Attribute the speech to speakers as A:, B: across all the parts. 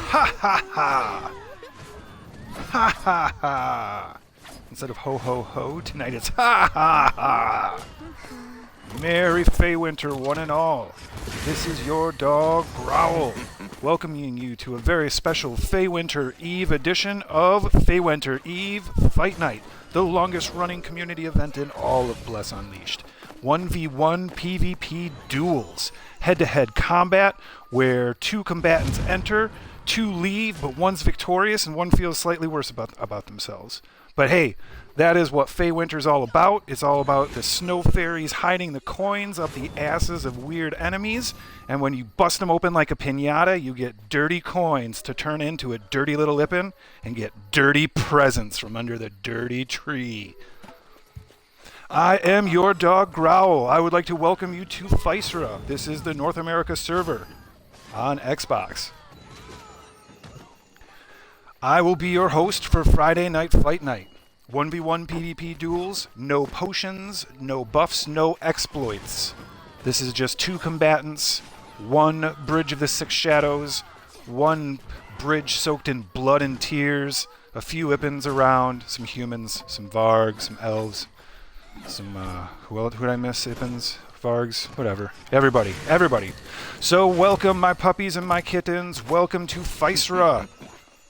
A: Ha ha ha! Ha ha ha! Instead of ho ho ho, tonight it's ha ha ha! Merry Feywinter, one and all. This is your dog Growl, welcoming you to a very special Feywinter Eve edition of Feywinter Eve Fight Night, the longest running community event in all of Bless Unleashed. 1v1 PvP duels, head-to-head combat where two combatants enter, two leave, but one's victorious and one feels slightly worse about themselves. But hey, that is what Feywinter's all about. It's all about the snow fairies hiding the coins up the asses of weird enemies, and when you bust them open like a piñata, you get dirty coins to turn into a dirty little Ippin and get dirty presents from under the dirty tree. I am your dog Growl. I would like to welcome you to Physera. This is the North America server on Xbox. I will be your host for Friday Night Fight Night. 1v1 PvP duels, no potions, no buffs, no exploits. This is just two combatants, one Bridge of the Six Shadows, one bridge soaked in blood and tears, a few Ippins around, some humans, some Vargs, some elves, some, who did I miss? Ippins, Vargs, whatever. Everybody. So welcome my puppies and my kittens. Welcome to Physera.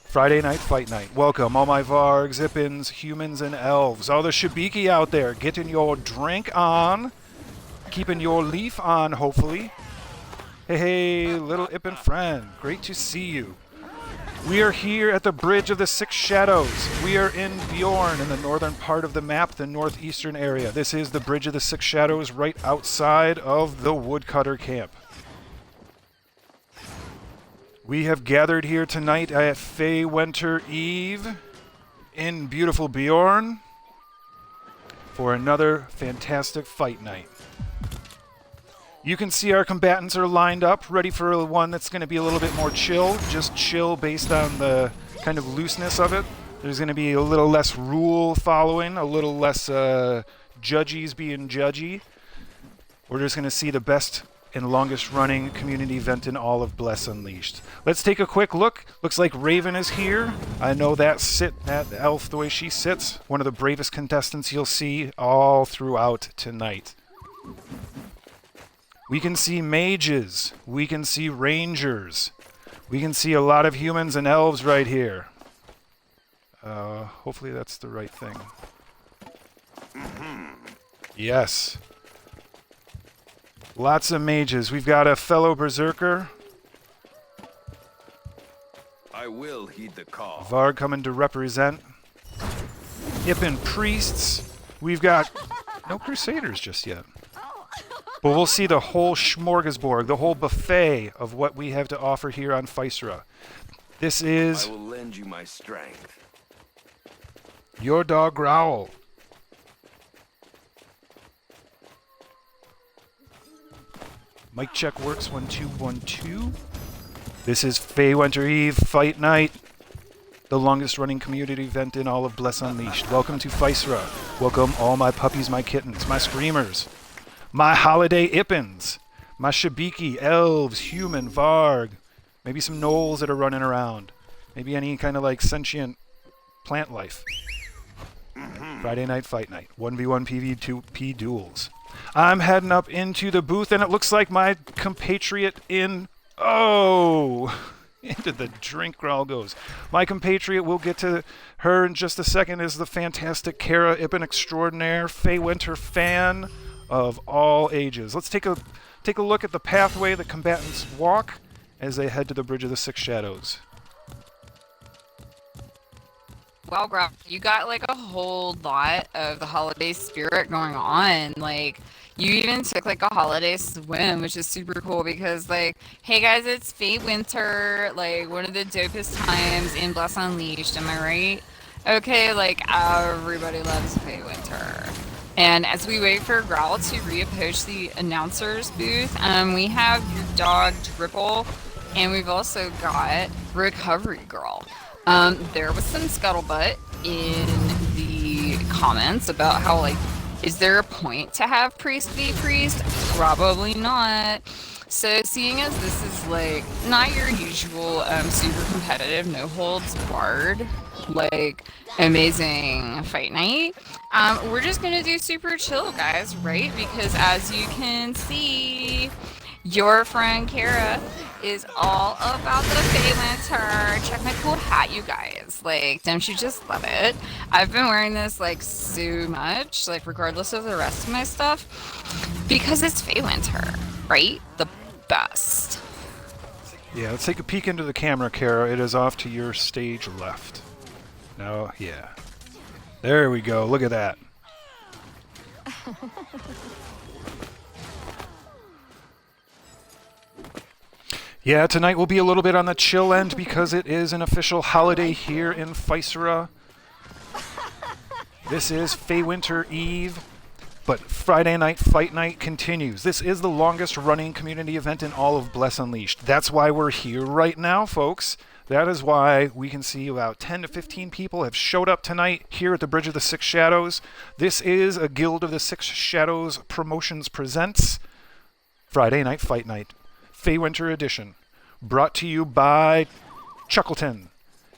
A: Friday Night Fight Night. Welcome all my Vargs, Ippins, humans, and elves. All the Shabiki out there, getting your drink on, keeping your leaf on, hopefully. Hey, little Ippin friend, great to see you. We are here at the Bridge of the Six Shadows. We are in Bjorn, in the northern part of the map, the northeastern area. This is the Bridge of the Six Shadows right outside of the Woodcutter camp. We have gathered here tonight at Feywinter Eve in beautiful Bjorn for another fantastic fight night. You can see our combatants are lined up, ready for one that's going to be a little bit more chill, just chill based on the kind of looseness of it. There's going to be a little less rule following, a little less judgies being judgy. We're just going to see the best and longest running community event in all of Bless Unleashed. Let's take a quick look. Looks like Raven is here. I know that elf, the way she sits, one of the bravest contestants you'll see all throughout tonight. We can see mages. We can see rangers. We can see a lot of humans and elves right here. Hopefully that's the right thing. Yes. Lots of mages. We've got a fellow berserker.
B: I will heed the call.
A: Varg coming to represent. Ippin priests. We've got no crusaders just yet. But we'll see the whole smorgasbord, the whole buffet of what we have to offer here on Physera. This is
B: I will lend you my strength.
A: your dog Growl. Mic check works, 1 2 1 2. This is Feywinter Eve Fight Night, the longest running community event in all of Bless Unleashed. Welcome to Physera. Welcome all my puppies, my kittens, my screamers, my holiday Ippins, my Shabiki, elves, human, Varg, maybe some gnolls that are running around, maybe any kind of like sentient plant life. Friday Night Fight Night, 1v1 PvP duels. I'm heading up into the booth, and it looks like my compatriot into the drink Growl goes. My compatriot, we'll get to her in just a second, is the fantastic Kara Ippin extraordinaire, Feywinter fan of all ages. Let's take a look at the pathway the combatants walk as they head to the Bridge of the Six Shadows.
C: Wow, Growl, you got like a whole lot of the holiday spirit going on. Like, you even took like a holiday swim, which is super cool because, like, hey guys, it's Feywinter, like one of the dopest times in Bless Unleashed. Am I right? Okay, like everybody loves Feywinter. And as we wait for Growl to reapproach the announcer's booth, we have your dog Dripple, and we've also got Recovery Girl. There was some scuttlebutt in the comments about how, like, is there a point to have priest be priest? Probably not. So seeing as this is like not your usual super competitive, no holds barred, like amazing fight night, we're just gonna do super chill, guys, right? Because as you can see, your friend Kara is all about the Feywinter. Check my cool hat, you guys. Like, don't you just love it? I've been wearing this like so much, like regardless of the rest of my stuff, because it's Feywinter, right? The best.
A: Yeah, let's take a peek into the camera, Kara. It is off to your stage left. No, yeah. There we go. Look at that. Yeah, tonight will be a little bit on the chill end because it is an official holiday here in Physera. This is Feywinter Eve, but Friday Night Fight Night continues. This is the longest running community event in all of Bless Unleashed. That's why we're here right now, folks. That is why we can see about 10 to 15 people have showed up tonight here at the Bridge of the Six Shadows. This is a Guild of the Six Shadows Promotions Presents Friday Night Fight Night, Feywinter Edition, brought to you by Chuckleton.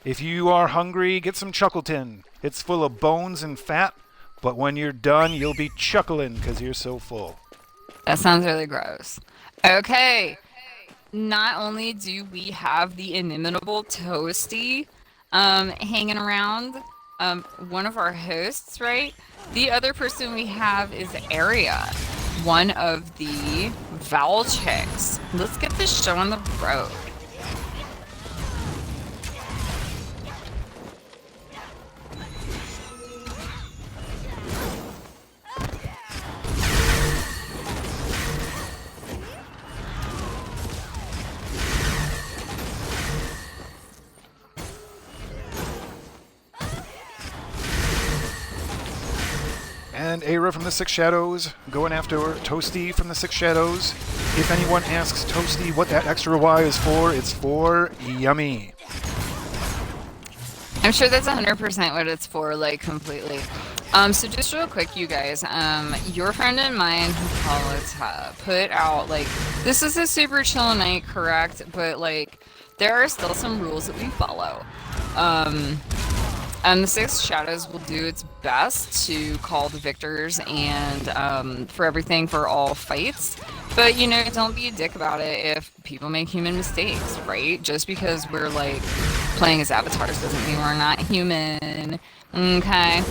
A: If you are hungry, get some Chuckleton. It's full of bones and fat, but when you're done, you'll be chuckling because you're so full.
C: That sounds really gross. Okay. Not only do we have the inimitable Toasty hanging around, one of our hosts, right? The other person we have is Aria, one of the Vowel chicks. Let's get this show on the road.
A: And Aira from the Six Shadows going after Toasty from the Six Shadows. If anyone asks Toasty what that extra Y is for, it's for yummy.
C: I'm sure that's 100% what it's for, like, completely. So just real quick, you guys, your friend and mine, Hippolyta, put out, like, this is a super chill night, correct? But, like, there are still some rules that we follow. The Six Shadows will do its best to call the victors and for everything for all fights. But, you know, don't be a dick about it if people make human mistakes, right? Just because we're, like, playing as avatars doesn't mean we're not human. Okay.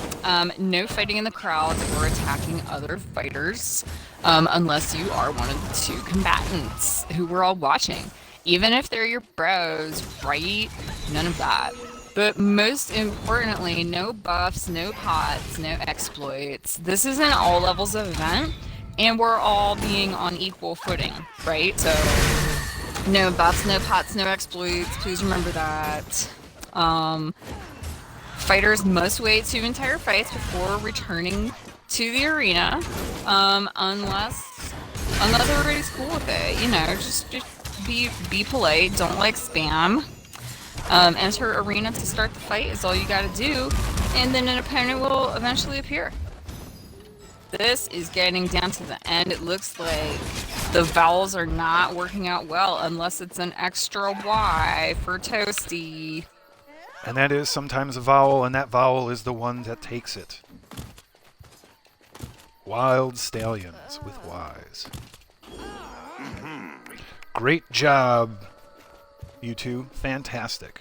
C: No fighting in the crowds or attacking other fighters unless you are one of the two combatants who we're all watching. Even if they're your bros, right? None of that. But most importantly, no buffs, no pots, no exploits. This is an all levels event, and we're all being on equal footing, right? So, no buffs, no pots, no exploits. Please remember that. Fighters must wait 2 entire fights before returning to the arena, unless everybody's cool with it. You know, just be polite. Don't like spam. Enter arena to start the fight is all you gotta do, and then an opponent will eventually appear. This is getting down to the end. It looks like the vowels are not working out well unless it's an extra Y for Toasty.
A: And that is sometimes a vowel, and that vowel is the one that takes it. Wild stallions with Ys. Great job, you two. Fantastic.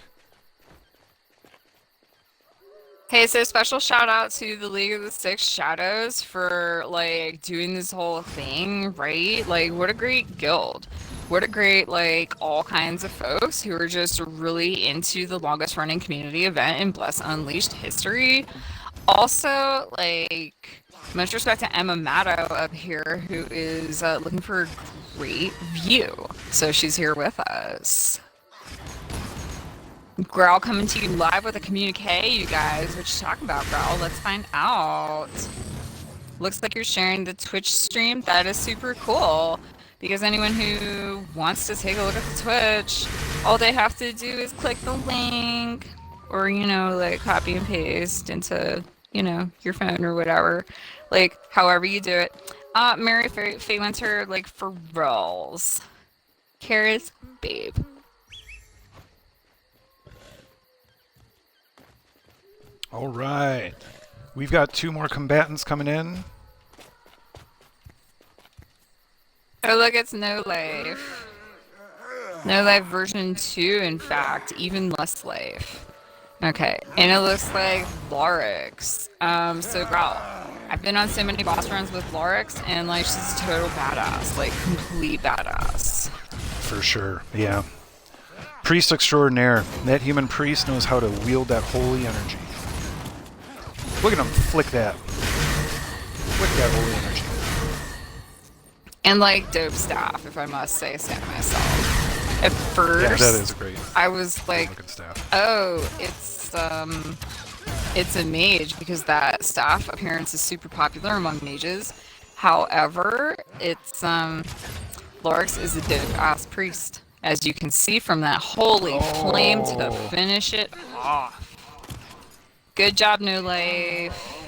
C: Hey, so special shout out to the League of the Six Shadows for, like, doing this whole thing, right? Like, what a great guild. What a great, like, all kinds of folks who are just really into the longest running community event in Bless Unleashed history. Also, like, much respect to Emma Matto up here, who is looking for a great view. So she's here with us. Growl coming to you live with a communique, you guys. What you talking about, Growl? Let's find out. Looks like you're sharing the Twitch stream. That is super cool. Because anyone who wants to take a look at the Twitch, all they have to do is click the link. Or, you know, like, copy and paste into, you know, your phone or whatever. Like, however you do it. Merry Feywinter, like, for reals. Kara's babe.
A: All right. We've got 2 more combatants coming in.
C: Oh, look, it's No Life. No Life version 2, in fact, even less life. Okay, and it looks like Lorix. So Growl, I've been on so many boss runs with Lorix, and like she's a total badass, like complete badass.
A: For sure, yeah. Priest extraordinaire. That human priest knows how to wield that holy energy. Look at him flick that. Flick that holy energy.
C: And like dope staff, if I must say so myself. At first,
A: Yeah, that is great.
C: I was like,
A: Looking staff.
C: oh, it's a mage because that staff appearance is super popular among mages. However, it's Lorix is a dope ass priest, as you can see from that holy flame to finish it off. Good job, No Life.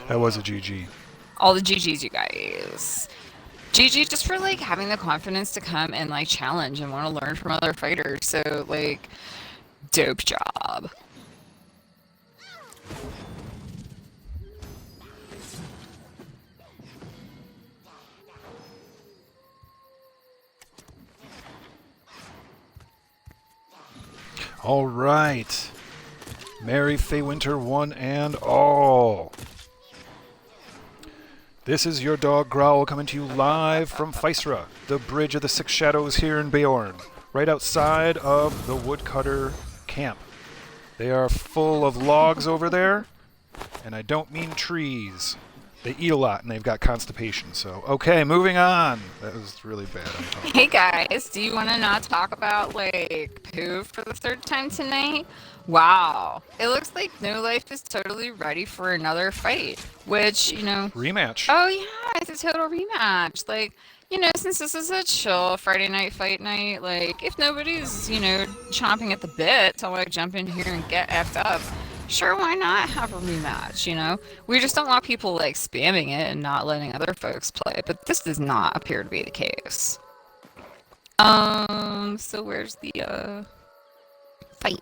A: That was a GG.
C: All the GGs, you guys. GG just for like having the confidence to come and like challenge and want to learn from other fighters. So like, dope job.
A: All right. Merry Feywinter one and all. This is your dog Growl coming to you live from Physera, the Bridge of the Six Shadows here in Beorn, right outside of the woodcutter camp. They are full of logs over there, and I don't mean trees. They eat a lot and they've got constipation, so okay, moving on. That was really bad.
C: Hey guys, do you want to not talk about like poo for the 3rd time tonight? Wow, it looks like No Life is totally ready for another fight, which, you know...
A: Rematch.
C: Oh yeah, it's a total rematch. Like, you know, since this is a chill Friday night fight night, like, if nobody's, you know, chomping at the bit to like jump in here and get effed up, sure, why not have a rematch, you know? We just don't want people like spamming it and not letting other folks play, but this does not appear to be the case. So where's the fight?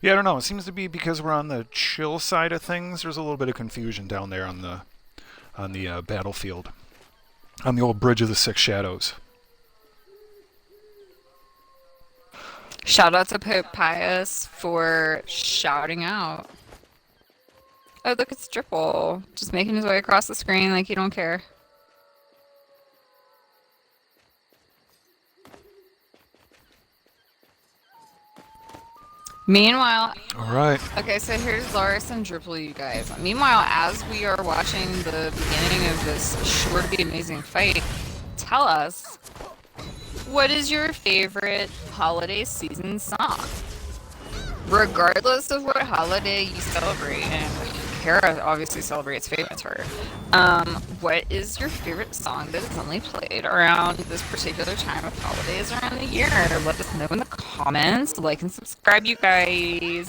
A: Yeah, I don't know. It seems to be because we're on the chill side of things. There's a little bit of confusion down there on the battlefield, on the old Bridge of the Six Shadows.
C: Shout out to Pope Pius for shouting out. Oh, look, it's Dripple, just making his way across the screen like he don't care. Meanwhile,
A: All right.
C: okay, so here's Loris and Dripple, you guys. Meanwhile, as we are watching the beginning of this sure to be amazing fight, tell us, what is your favorite holiday season song? Regardless of what holiday you celebrate, and Kara obviously celebrates Feywinter, what is your favorite song that is only played around this particular time of holidays around the year? Let us know in the comments. Like and subscribe, you guys.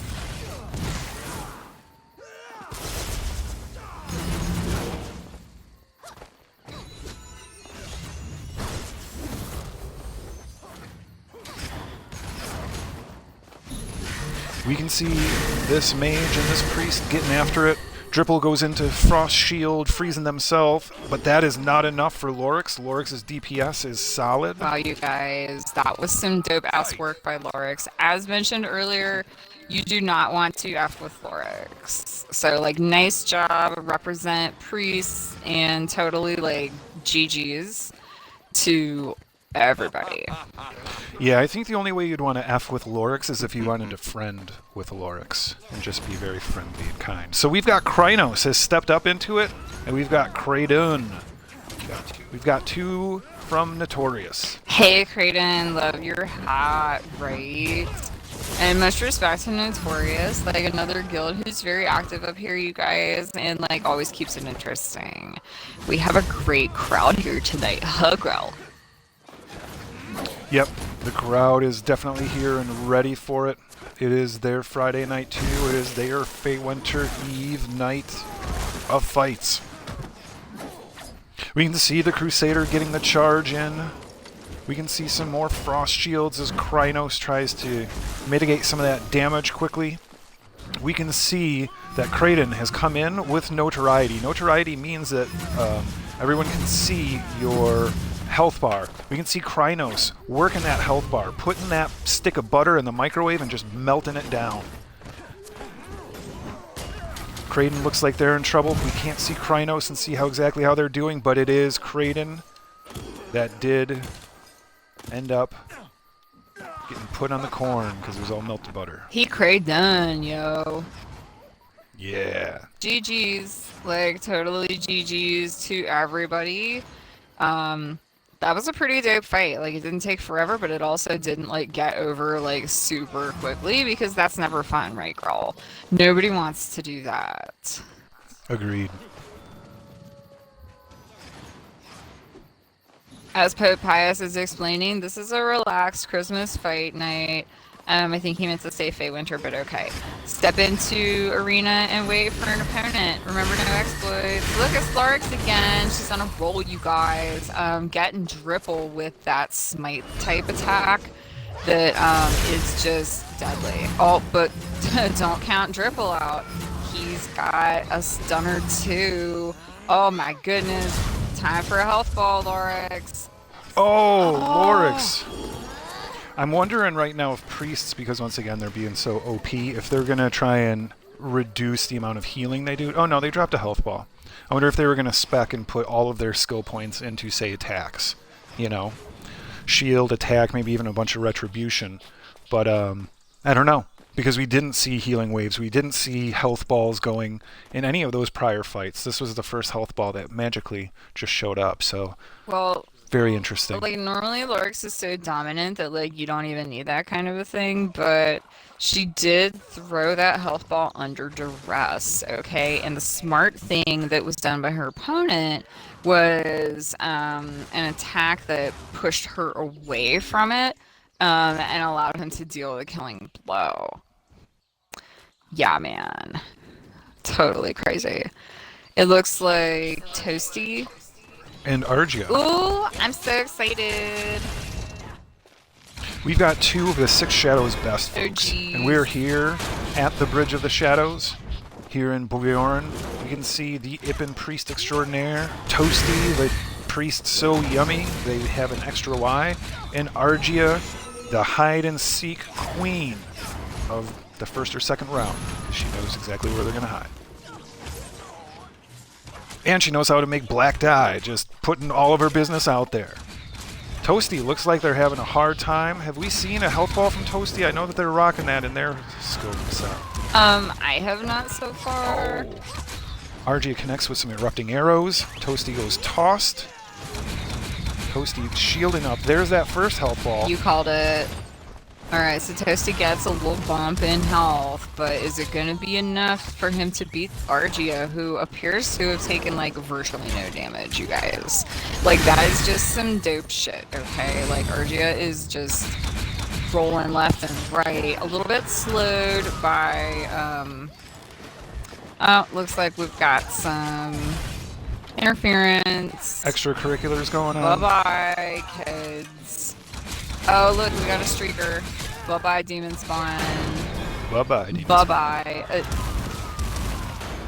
A: We can see this mage and this priest getting after it. Dripple goes into Frost Shield, freezing themselves, but that is not enough for Lorix. Lorix's DPS is solid.
C: Wow, you guys, that was some dope-ass work by Lorix. As mentioned earlier, you do not want to F with Lorix. So, like, nice job, represent priests, and totally, like, GG's to everybody.
A: Yeah, I think the only way you'd want to F with Lorix is if you wanted to friend with Lorix and just be very friendly and kind. So we've got Krynos has stepped up into it, and we've got Kraydun. We've got 2 from Notorious.
C: Hey, Kraydun, love your hat, right? And much respect to Notorious, like another guild who's very active up here, you guys, and like always keeps it interesting. We have a great crowd here tonight, huh, Growl?
A: Yep, the crowd is definitely here and ready for it. It is their Friday night too. It is their Feywinter Eve night of fights. We can see the Crusader getting the charge in. We can see some more frost shields as Krynos tries to mitigate some of that damage quickly. We can see that Kraden has come in with notoriety. Notoriety means that everyone can see your health bar. We can see Krynos working that health bar, putting that stick of butter in the microwave and just melting it down. Kraden looks like they're in trouble. We can't see Krynos and see exactly how they're doing, but it is Kraden that did end up getting put on the corn because it was all melted butter.
C: He Kraden, yo.
A: Yeah.
C: GG's, like totally GG's to everybody. That was a pretty dope fight. Like it didn't take forever, but it also didn't like get over like super quickly because that's never fun, right, girl? Nobody wants to do that.
A: Agreed.
C: As Pope Pius is explaining, this is a relaxed Christmas fight night. I think he meant to say Feywinter, but okay. Step into arena and wait for an opponent. Remember, no exploits. Look at Larix again. She's on a roll, you guys. Getting Dripple with that smite type attack that is just deadly. Oh, but don't count Dripple out. He's got a stunner too. Oh my goodness. Time for a health ball, Larix.
A: Oh, Lorix. I'm wondering right now if priests, because once again they're being so OP, if they're going to try and reduce the amount of healing they do. Oh no, they dropped a health ball. I wonder if they were going to spec and put all of their skill points into, say, attacks. You know? Shield, attack, maybe even a bunch of retribution. But, I don't know. Because we didn't see healing waves. We didn't see health balls going in any of those prior fights. This was the first health ball that magically just showed up. So,
C: well,
A: very interesting.
C: like normally Lorix is so dominant that like you don't even need that kind of a thing, but she did throw that health ball under duress, okay? And the smart thing that was done by her opponent was an attack that pushed her away from it and allowed him to deal the killing blow. Yeah, man. Totally crazy. It looks like Toasty
A: and Argia.
C: Ooh, I'm so excited.
A: We've got two of the Six Shadows best folks. And we're here at the Bridge of the Shadows, here in Bjorn. We can see the Ippen Priest Extraordinaire, Toasty, the priest so yummy, they have an extra Y, and Argia, the hide-and-seek queen of the first or second round. She knows exactly where they're going to hide. And she knows how to make black dye, just putting all of her business out there. Toasty looks like they're having a hard time. Have we seen a health ball from Toasty? I know that they're rocking that in their scope set.
C: I have not so far.
A: Oh. Argia connects with some erupting arrows. Toasty goes tossed. Toasty shielding up. There's that first health ball.
C: You called it. Alright, so Toasty gets a little bump in health, but is it going to be enough for him to beat Argia, who appears to have taken, like, virtually no damage, you guys? Like, that is just some dope shit, okay? Like, Argia is just rolling left and right, a little bit slowed by, oh, looks like we've got some interference.
A: Extracurriculars going on.
C: Bye-bye, kids. Oh, look, we got a streaker. Bye-bye, Demon Spawn.
A: Bye-bye, Demon
C: Bye-bye.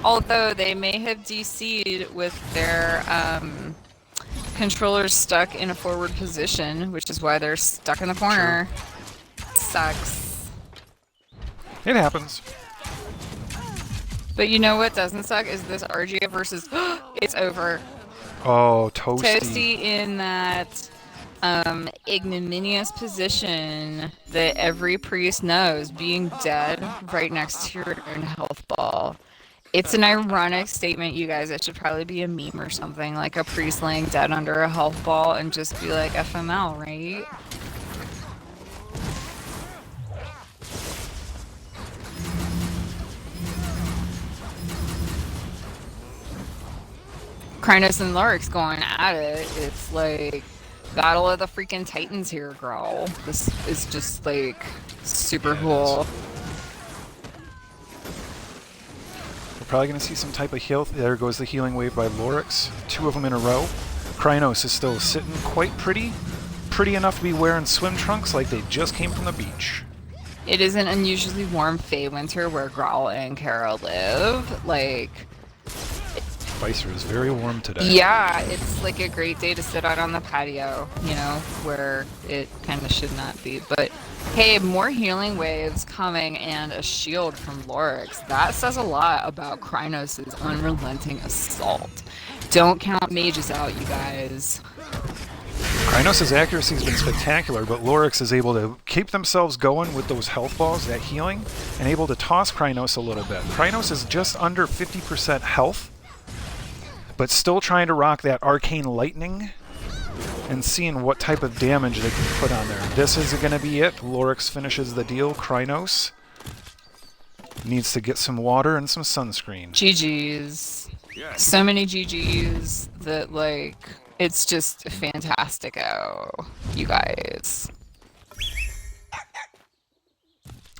C: Although they may have DC'd with their controllers stuck in a forward position, which is why they're stuck in the corner. True. Sucks.
A: It happens.
C: But you know what doesn't suck is this Argia versus... It's over.
A: Oh, Toasty.
C: Toasty in that... ignominious position that every priest knows, being dead right next to your own health ball. It's an ironic statement, you guys. It should probably be a meme or something, like a priest laying dead under a health ball and just be like FML, right? Krynos and Larix going at it. It's like Battle of the freaking Titans here, girl. This is just like super cool.
A: We're probably going to see some type of heal. There goes the healing wave by Lorix. 2 of them in a row. Krynos is still sitting quite pretty. Pretty enough to be wearing swim trunks like they just came from the beach.
C: It is an unusually warm Feywinter where Growl and Kara live. Like,
A: Spicer is very warm today.
C: yeah, it's like a great day to sit out on the patio, you know, where it kind of should not be. But hey, more healing waves coming and a shield from Lorix. That says a lot about Krynos' unrelenting assault. Don't count mages out, you guys.
A: Krynos' accuracy has been spectacular, but Lorix is able to keep themselves going with those health balls, that healing, and able to toss Krynos a little bit. Krynos is just under 50% health, but still trying to rock that arcane lightning and seeing what type of damage they can put on there. This is going to be it. Lorix finishes the deal. Krynos needs to get some water and some sunscreen.
C: GG's.
B: Yes.
C: So many GG's that, like, it's just fantastic. Oh, you guys.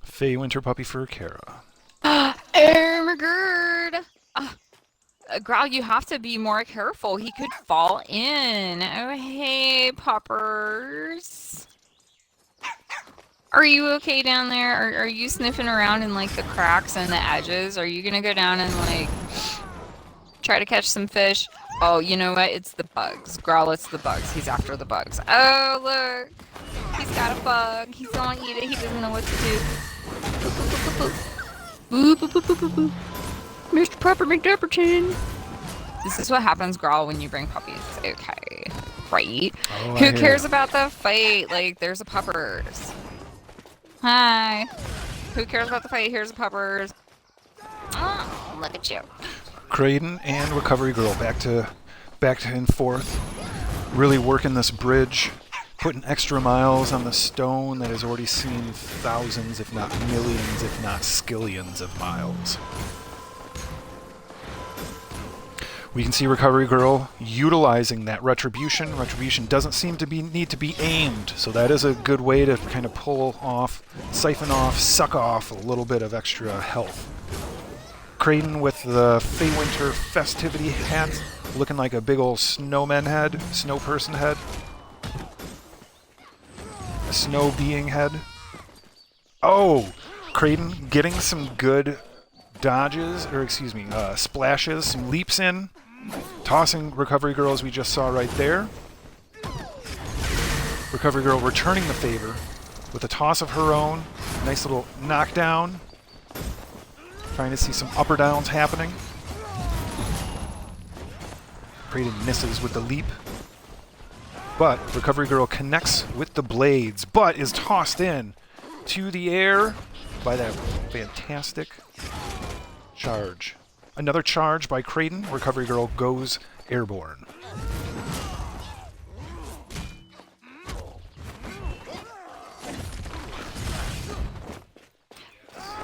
A: Feywinter puppy for Kara.
C: Oh my god. Growl, you have to be more careful. He could fall in. Oh, hey, poppers. Are you okay down there? Are you sniffing around in, like, the cracks and the edges? Are you gonna go down and, like, try to catch some fish? Oh, you know what? It's the bugs. Growl, it's the bugs. He's after the bugs. Oh, look. He's got a bug. He's gonna eat it. He doesn't know what to do. Boop, boop, boop, boop, boop, boop. Mr. Pupper McDupperton. This is what happens, Growl, when you bring puppies. Okay. Right?
A: Oh,
C: Who cares about the fight? Like, there's a puppers. Hi. Who cares about the fight? Here's the puppers. Oh, look at you.
A: Kraden and Recovery Girl back to and forth, really working this bridge, putting extra miles on the stone that has already seen thousands, if not millions, if not skillions of miles. We can see Recovery Girl utilizing that retribution. Retribution doesn't seem to need to be aimed, so that is a good way to kind of pull off, siphon off, suck off a little bit of extra health. Kraden with the Feywinter festivity hat, looking like a big old snowman head, snow person head, a snow being head. Oh, Kraden getting some good dodges, or excuse me, splashes, some leaps in, tossing Recovery Girl as we just saw right there. Recovery Girl returning the favor with a toss of her own, nice little knockdown. Trying to see some up or downs happening. Kraden misses with the leap. But Recovery Girl connects with the blades, but is tossed in to the air by that fantastic charge. Another charge by Kraden. Recovery Girl goes airborne.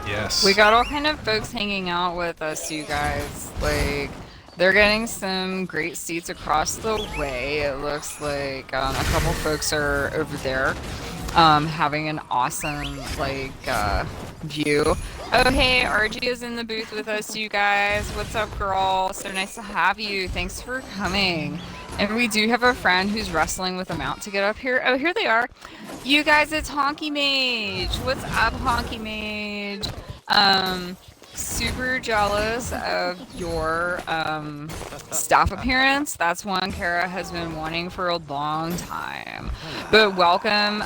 A: Yes.
C: We got all kind of folks hanging out with us, you guys. Like, they're getting some great seats across the way. It looks like a couple folks are over there having an awesome, like, view. Oh, hey, RG is in the booth with us, you guys. What's up, girl? So nice to have you. Thanks for coming. And we do have a friend who's wrestling with a mount to get up here. Oh, here they are. You guys, it's Honky Mage. What's up, Honky Mage? Super jealous of your staff appearance. That's one Kara has been wanting for a long time. But welcome,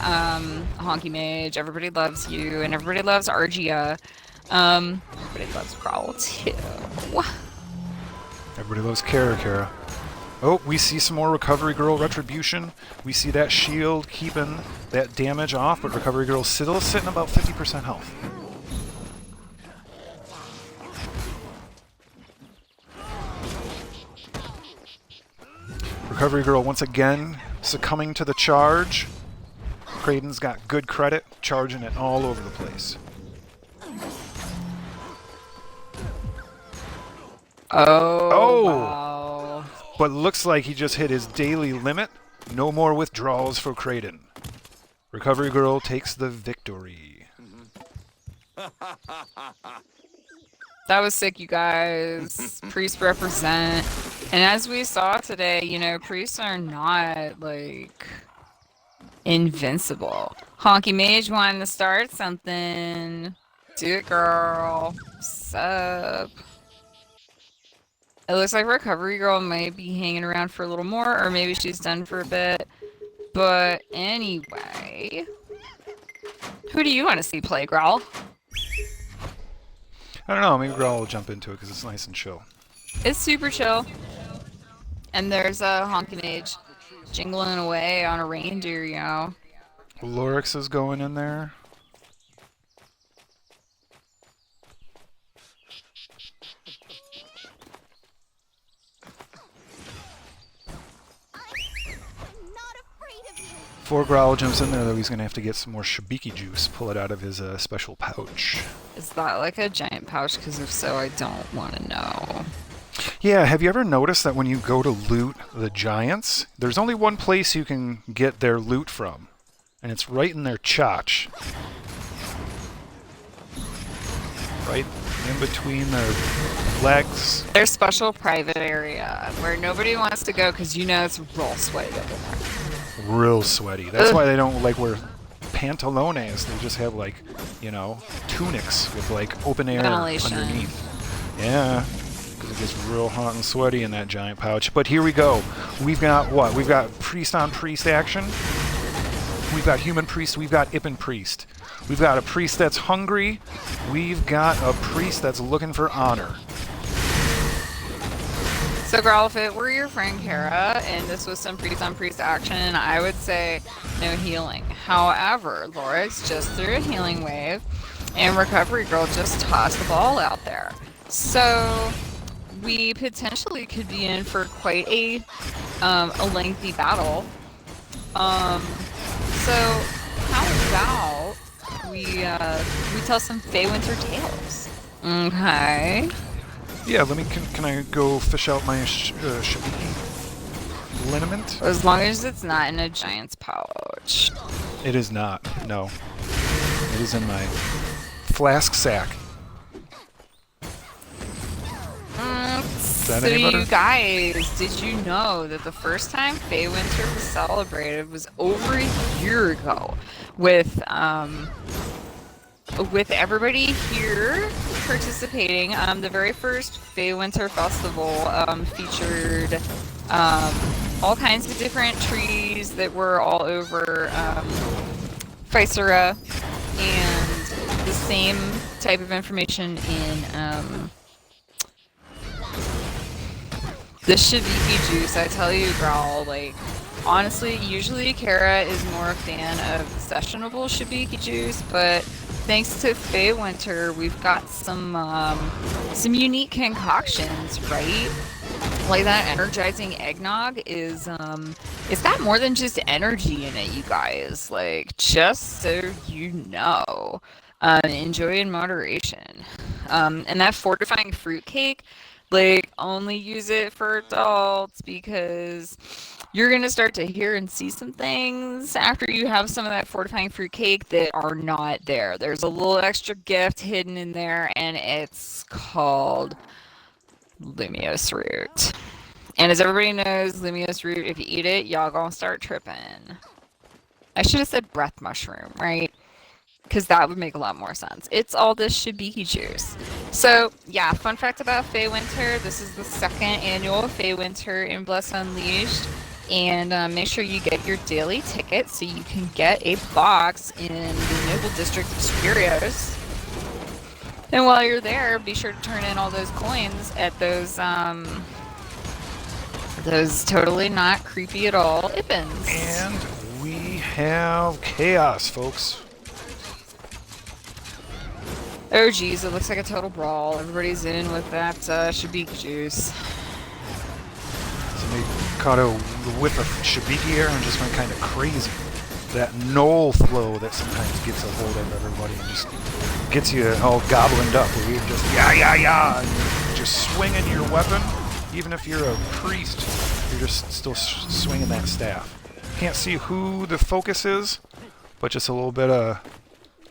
C: Honky Mage. Everybody loves you, and everybody loves Argia. Everybody loves Growl too.
A: Everybody loves Kara. Oh, we see some more Recovery Girl retribution. We see that shield keeping that damage off, but Recovery Girl still sitting about 50% health. Recovery Girl once again succumbing to the charge. Kraden's got good credit, charging it all over the place.
C: Oh, wow.
A: But looks like he just hit his daily limit. No more withdrawals for Kraden. Recovery Girl takes the victory.
C: That was sick, you guys. Priests represent. And as we saw today, you know, priests are not, like, invincible. Honky Mage wanting to start something. Do it, girl. Sup? It looks like Recovery Girl might be hanging around for a little more, or maybe she's done for a bit. But anyway, who do you want to see play, Growl?
A: I don't know, maybe Growl will jump into it because it's nice and chill.
C: It's super chill. And there's a Honky Mage jingling away on a reindeer, you know.
A: Lorix is going in there. Before Growl jumps in there, though, he's going to have to get some more Shibiki juice, pull it out of his special pouch.
C: Is that like a giant pouch? Because if so, I don't want to know.
A: Yeah, have you ever noticed that when you go to loot the giants, there's only one place you can get their loot from, and it's right in their chotch. Right in between their legs.
C: Their special private area where nobody wants to go because you know it's real sweaty up in there.
A: Real sweaty. That's why they don't like wear pantalones. They just have like, you know, tunics with like open air
C: Ventilation.
A: underneath. Yeah, because it gets real hot and sweaty in that giant pouch. But here we go. We've got what? We've got priest on priest action. We've got human priest. We've got Ippen priest. We've got a priest that's hungry. We've got a priest that's looking for honor.
C: So, Growl, if it were your friend Kara and this was some priest on priest action, I would say no healing. However, Lorix just threw a healing wave, and Recovery Girl just tossed the ball out there. So, we potentially could be in for quite a lengthy battle. So, how about we tell some Feywinter tales? Okay.
A: Yeah, let me. Can I go fish out my Shibiki liniment?
C: As long as it's not in a giant's pouch.
A: It is not. No. It is in my flask sack.
C: So you guys, did you know that the first time Feywinter was celebrated was over a year ago with everybody here participating? The very first Feywinter Festival featured all kinds of different trees that were all over Physera, and the same type of information in the Shibiki juice. I tell you, Growl, like, honestly, usually Kara is more a fan of sessionable Shibiki juice, but thanks to Feywinter, we've got some unique concoctions, right? Like that energizing eggnog is it's got more than just energy in it, you guys. Like, just so you know, enjoy in moderation. And that fortifying fruitcake, like, only use it for adults because you're going to start to hear and see some things after you have some of that fortifying fruit cake that are not there. There's a little extra gift hidden in there, and it's called Lumiose root. And as everybody knows, Lumiose root, if you eat it, y'all gonna start tripping. I should have said breath mushroom, right? Because that would make a lot more sense. It's all this Shibiki juice. So, yeah, fun fact about Feywinter. This is the second annual Feywinter in Bless Unleashed. And make sure you get your daily ticket so you can get a box in the Noble District of Spurios. And while you're there, be sure to turn in all those coins at those totally not creepy at all Ippens.
A: And we have chaos, folks.
C: Oh geez, it looks like a total brawl. Everybody's in with that Shibiki juice.
A: Somebody caught a whiff of Shibiki here and just went kind of crazy. That knoll flow that sometimes gets a hold of everybody and just gets you all gobbled up. Where you're just and you're just swinging your weapon. Even if you're a priest, you're just still swinging that staff. Can't see who the focus is, but just a little bit of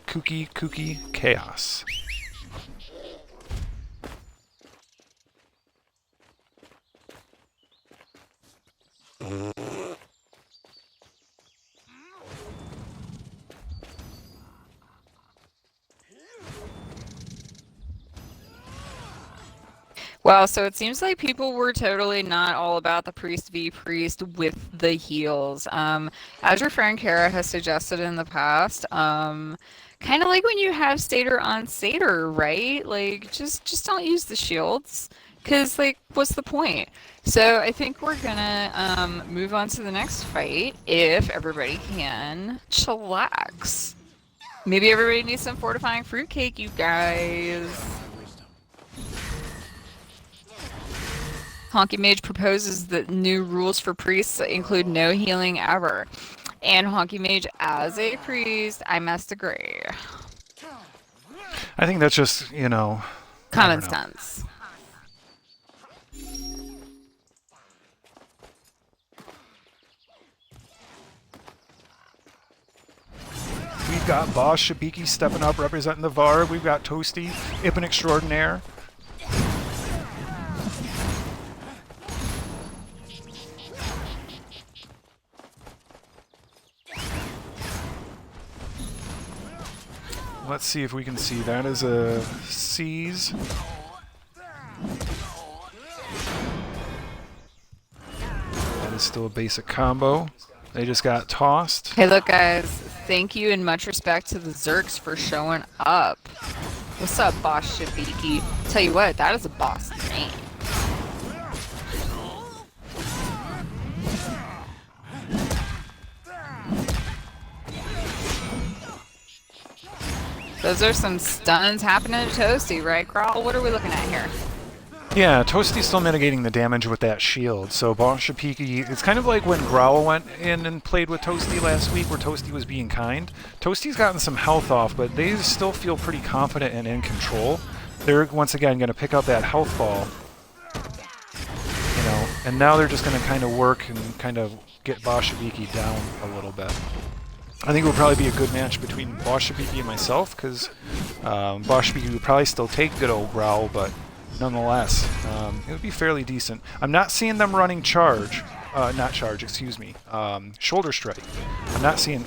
A: kooky chaos.
C: Wow, so it seems like people were totally not all about the priest v priest with the heals. As your friend Kara has suggested in the past, kind of like when you have satyr on satyr, right? Like just don't use the shields, 'cause like what's the point? So I think we're gonna move on to the next fight if everybody can chillax. Maybe everybody needs some fortifying fruitcake, you guys. Honky Mage proposes that new rules for priests include no healing ever. And Honky Mage, as a priest, I must agree.
A: I think that's just, you know, I
C: Common
A: don't know.
C: sense.
A: We've got Boss Shabiki stepping up, representing the VAR. We've got Toasty, Ippin Extraordinaire. Let's see if we can see. That is a seize. That is still a basic combo. They just got tossed.
C: Hey, look, guys. Thank you and much respect to the Zerks for showing up. What's up, Boss Shabiki? Tell you what, that is a boss name. Those are some stuns happening to Toasty, right, Growl? What are we looking at here?
A: Yeah, Toasty's still mitigating the damage with that shield. So Boss Shabiki, it's kind of like when Growl went in and played with Toasty last week, where Toasty was being kind. Toasty's gotten some health off, but they still feel pretty confident and in control. They're once again going to pick up that health ball, you know, and now they're just going to kind of work and kind of get Boss Shabiki down a little bit. I think it will probably be a good match between Boss Shabiki and myself, because Boss Shabiki would probably still take good old Growl, but nonetheless, it would be fairly decent. I'm not seeing them running charge, not charge, excuse me, shoulder strike. I'm not seeing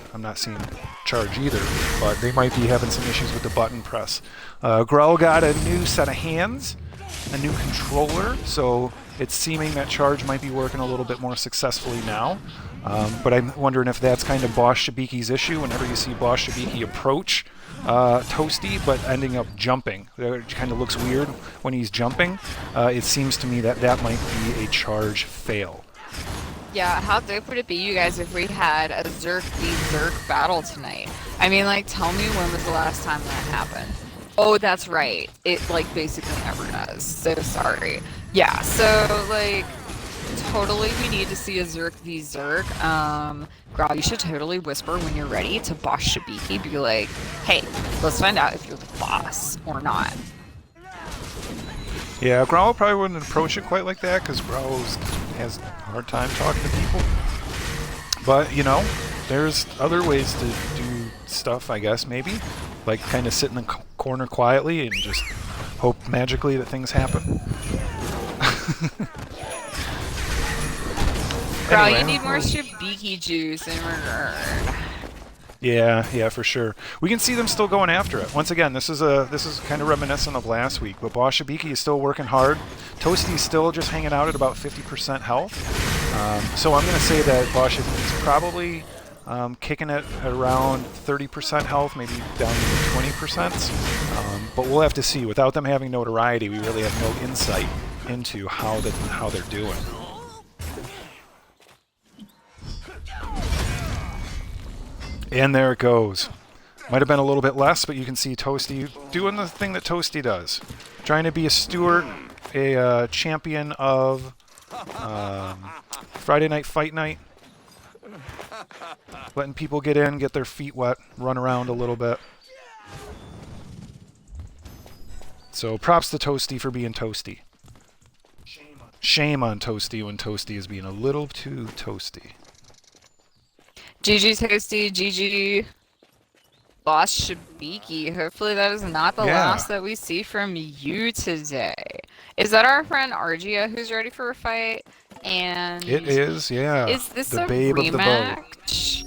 A: charge either, but they might be having some issues with the button press. Growl got a new set of hands, a new controller, so it's seeming that charge might be working a little bit more successfully now. But I'm wondering if that's kind of Boss Shabiki's issue. Whenever you see Boss Shabiki approach Toasty, but ending up jumping, it kind of looks weird when he's jumping. It seems to me that that might be a charge fail.
C: Yeah, how dope would it be, you guys, if we had a Zerk v Zerk battle tonight? I mean, like, tell me when was the last time that happened? Oh, that's right. It, like, basically never does. So sorry. Yeah, so, like, totally we need to see a Zerk v Zerk. Growl, you should totally whisper when you're ready to Boss Shabiki. Be like, hey, let's find out if you're the boss or not.
A: Yeah, Growl probably wouldn't approach it quite like that, because Growl has a hard time talking to people. But, you know, there's other ways to do stuff, I guess, maybe. Like, kind of sit in the corner quietly and just hope magically that things happen.
C: Growl,
A: Anyway,
C: you need more Shabiki juice in regard.
A: Yeah, for sure. We can see them still going after it. Once again, this is kind of reminiscent of last week, but Boss Shabiki is still working hard. Toasty's still just hanging out at about 50% health. So I'm going to say that Boss Shabiki is probably kicking it at around 30% health, maybe down to 20%. But we'll have to see. Without them having notoriety, we really have no insight into how they're doing. And there it goes. Might have been a little bit less, but you can see Toasty doing the thing that Toasty does. Trying to be a steward, a champion of Friday Night Fight Night. Letting people get in, get their feet wet, run around a little bit. So props to Toasty for being Toasty. Shame on Toasty when Toasty is being a little too toasty.
C: GG Toasty, GG Boss Shabiki. Hopefully that is not the last that we see from you today. Is that our friend Argia who's ready for a fight? And
A: it is, yeah.
C: Is this
A: the
C: a
A: babe of the boat.
C: rematch?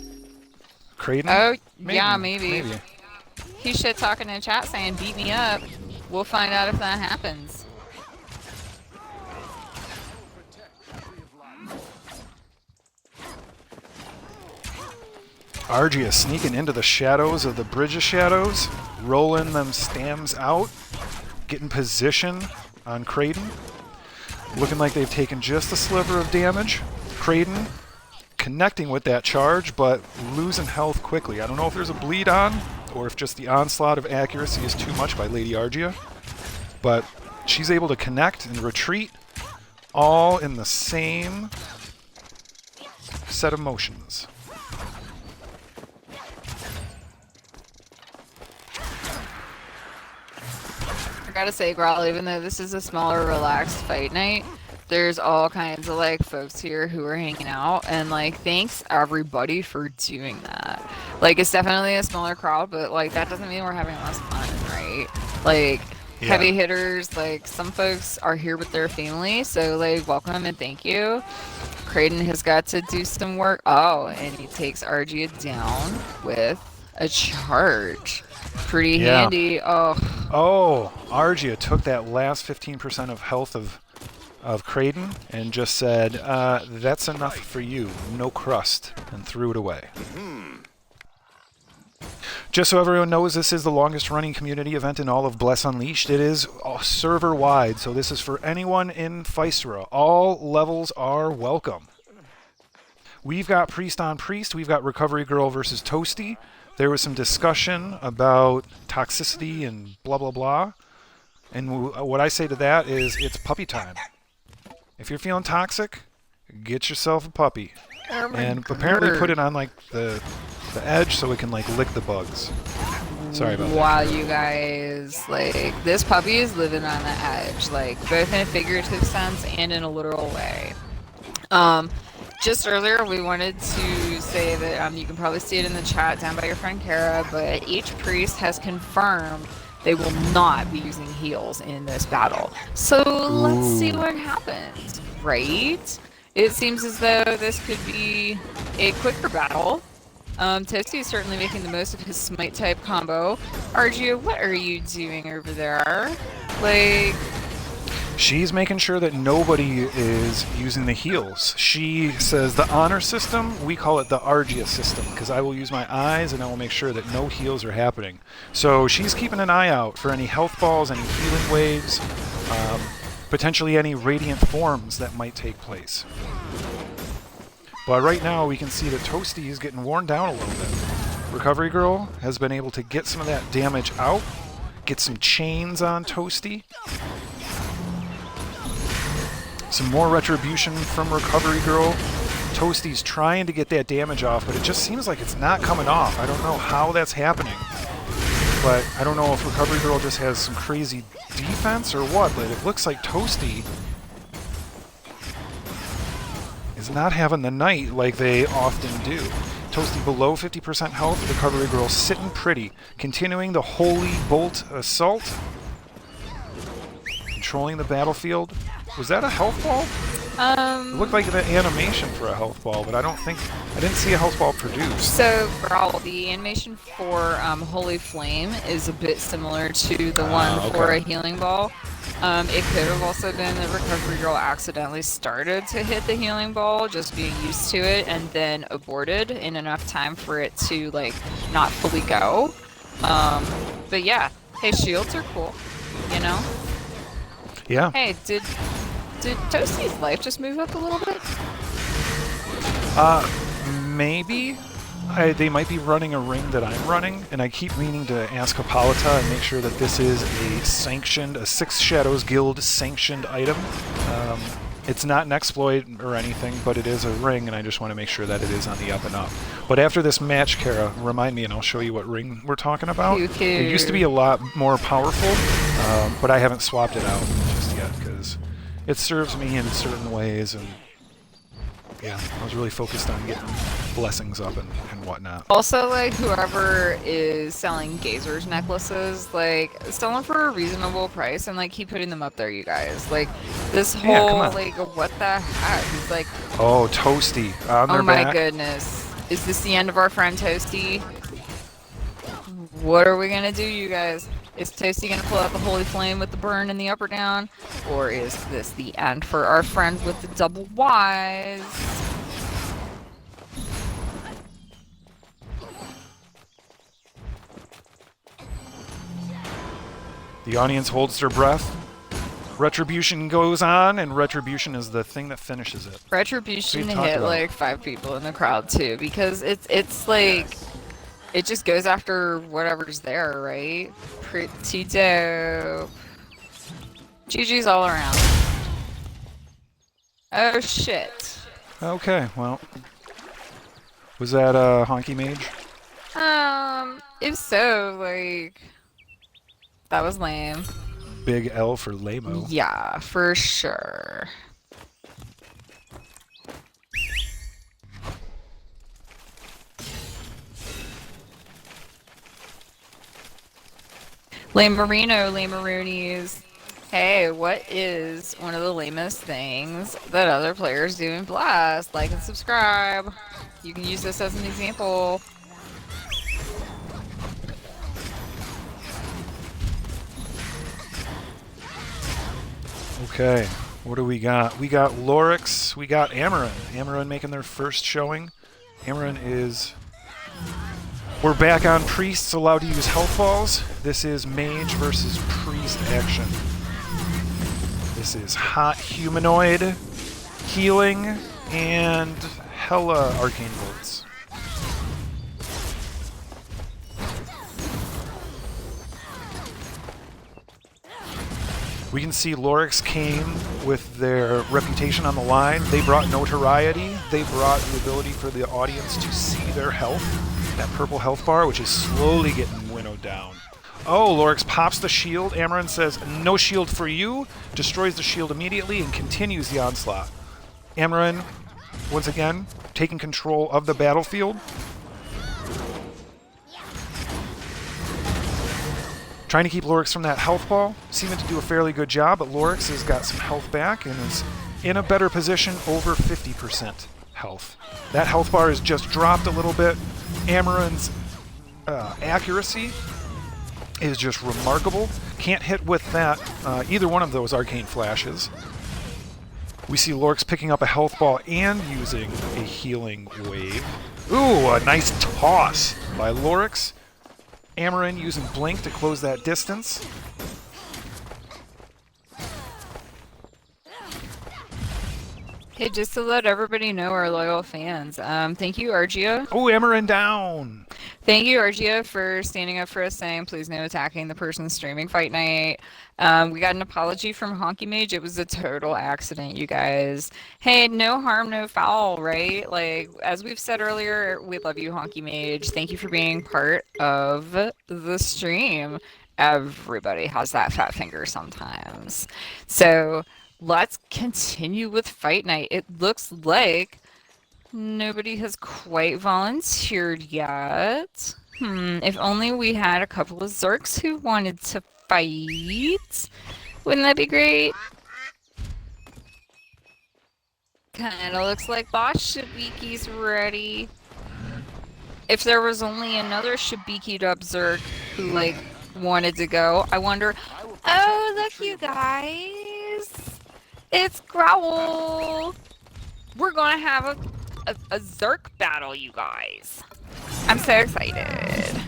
A: Creighton?
C: Oh,
A: Maybe,
C: yeah, maybe. He's shit talking in chat saying beat me up. We'll find out if that happens.
A: Argia sneaking into the shadows of the Bridge of Shadows, rolling them stams out, getting position on Kraden. Looking like they've taken just a sliver of damage. Kraden connecting with that charge, but losing health quickly. I don't know if there's a bleed on, or if just the onslaught of accuracy is too much by Lady Argia. But she's able to connect and retreat, all in the same set of motions.
C: I gotta say, Growl, even though this is a smaller, relaxed fight night, there's all kinds of like folks here who are hanging out, and like thanks everybody for doing that. Like it's definitely a smaller crowd, but like that doesn't mean we're having less fun, right? Like heavy hitters, like some folks are here with their family, so like welcome and thank you. Kraden has got to do some work. Oh, and he takes Argia down with a charge. Pretty handy.
A: Oh, Argia took that last 15% of health of Kraden and just said, that's enough for you, no crust, and threw it away. Just so everyone knows, this is the longest running community event in all of Bless Unleashed. It is server wide, so this is for anyone in Physera. All levels are welcome. We've got Priest on Priest, we've got Recovery Girl versus Toasty. There was some discussion about toxicity and blah blah blah. And what I say to that is, it's puppy time. If you're feeling toxic, get yourself a puppy. And apparently put it on like the edge so it can like lick the bugs. Sorry about that.
C: Wow, you guys, like this puppy is living on the edge, like both in a figurative sense and in a literal way. Just earlier we wanted to say that you can probably see it in the chat down by your friend Kara, but each priest has confirmed they will not be using heals in this battle. So let's see what happens, right? It seems as though this could be a quicker battle. Toasty is certainly making the most of his smite type combo. Argia, what are you doing over there? Like...
A: She's making sure that nobody is using the heals. She says the honor system, we call it the Argia system, because I will use my eyes and I will make sure that no heals are happening. So she's keeping an eye out for any health balls, any healing waves, potentially any radiant forms that might take place. But right now we can see that Toasty is getting worn down a little bit. Recovery Girl has been able to get some of that damage out, get some chains on Toasty. Some more retribution from Recovery Girl. Toasty's trying to get that damage off, but it just seems like it's not coming off. I don't know how that's happening. But I don't know if Recovery Girl just has some crazy defense or what, but it looks like Toasty is not having the night like they often do. Toasty below 50% health, Recovery Girl sitting pretty. Continuing the Holy Bolt Assault. Controlling the battlefield. Was that a health ball? It looked like the animation for a health ball, but I didn't see a health ball produced.
C: So, Brawl, the animation for Holy Flame is a bit similar to the one for a healing ball. It could have also been that Recovery Girl accidentally started to hit the healing ball, just being used to it, and then aborted in enough time for it to, like, not fully go. But yeah, hey, shields are cool, you know?
A: Yeah.
C: Hey, did Toasty's life just move up a little bit?
A: Maybe. They might be running a ring that I'm running, and I keep meaning to ask Hippolyta and make sure that this is a Six Shadows Guild sanctioned item. It's not an exploit or anything, but it is a ring, and I just want to make sure that it is on the up and up. But after this match, Kara, remind me and I'll show you what ring we're talking about. It used to be a lot more powerful, but I haven't swapped it out just yet, because it serves me in certain ways, and yeah, I was really focused on getting blessings up and whatnot.
C: Also, like, whoever is selling Gazer's necklaces, like, sell them for a reasonable price and, like, keep putting them up there, you guys. Like, this whole, like, what the heck? It's like...
A: Oh, Toasty on their back.
C: Oh my goodness. Is this the end of our friend Toasty? What are we gonna do, you guys? Is Toasty gonna pull out the Holy Flame with the burn and the up or down? Or is this the end for our friend with the double Ys?
A: The audience holds their breath. Retribution goes on, and Retribution is the thing that finishes it.
C: Retribution
A: What are you talking
C: hit
A: about?
C: like 5 people in the crowd too, because it's like it just goes after whatever's there, right? Pretty dope. GG's all around. Oh shit.
A: Okay, well. Was that Honky Mage?
C: If so, like that was lame.
A: Big L for Lamo.
C: Yeah, for sure. Lamarino, Lamaroonies. Hey, what is one of the lamest things that other players do in Blast? Like and subscribe. You can use this as an example.
A: Okay, what do we got? We got Lorix, we got Amaran. Amaran making their first showing. Amaran is... We're back on Priests, allowed to use health balls. This is Mage versus Priest action. This is Hot Humanoid, Healing, and hella Arcane Bolts. We can see Lorix came with their reputation on the line. They brought notoriety. They brought the ability for the audience to see their health. That purple health bar, which is slowly getting winnowed down. Oh, Lorix pops the shield. Amaran says, no shield for you. Destroys the shield immediately and continues the onslaught. Amaran, once again, taking control of the battlefield. Trying to keep Lorix from that health ball. Seeming to do a fairly good job, but Lorix has got some health back and is in a better position, over 50% health. That health bar has just dropped a little bit. Amaran's accuracy is just remarkable. Can't hit with that, either one of those arcane flashes. We see Lorix picking up a health ball and using a healing wave. Ooh, a nice toss by Lorix. Amaran using Blink to close that distance.
C: Hey, just to let everybody know, our loyal fans, thank you, Argia.
A: Oh, Amaran down!
C: Thank you, Argia, for standing up for us, saying please no attacking the person streaming Fight Night. We got an apology from Honky Mage. It was a total accident, you guys. Hey, no harm, no foul, right? Like, as we've said earlier, we love you, Honky Mage. Thank you for being part of the stream. Everybody has that fat finger sometimes. So let's continue with Fight Night. It looks like nobody has quite volunteered yet. If only we had a couple of Zerks who wanted to fight. Wouldn't that be great? Kinda looks like Boss Shibiki's ready. If there was only another Shibiki'd up Zerk who, like, wanted to go, I wonder... Oh, look, you guys! It's Growl! We're gonna have a Zerk battle, you guys. I'm so excited.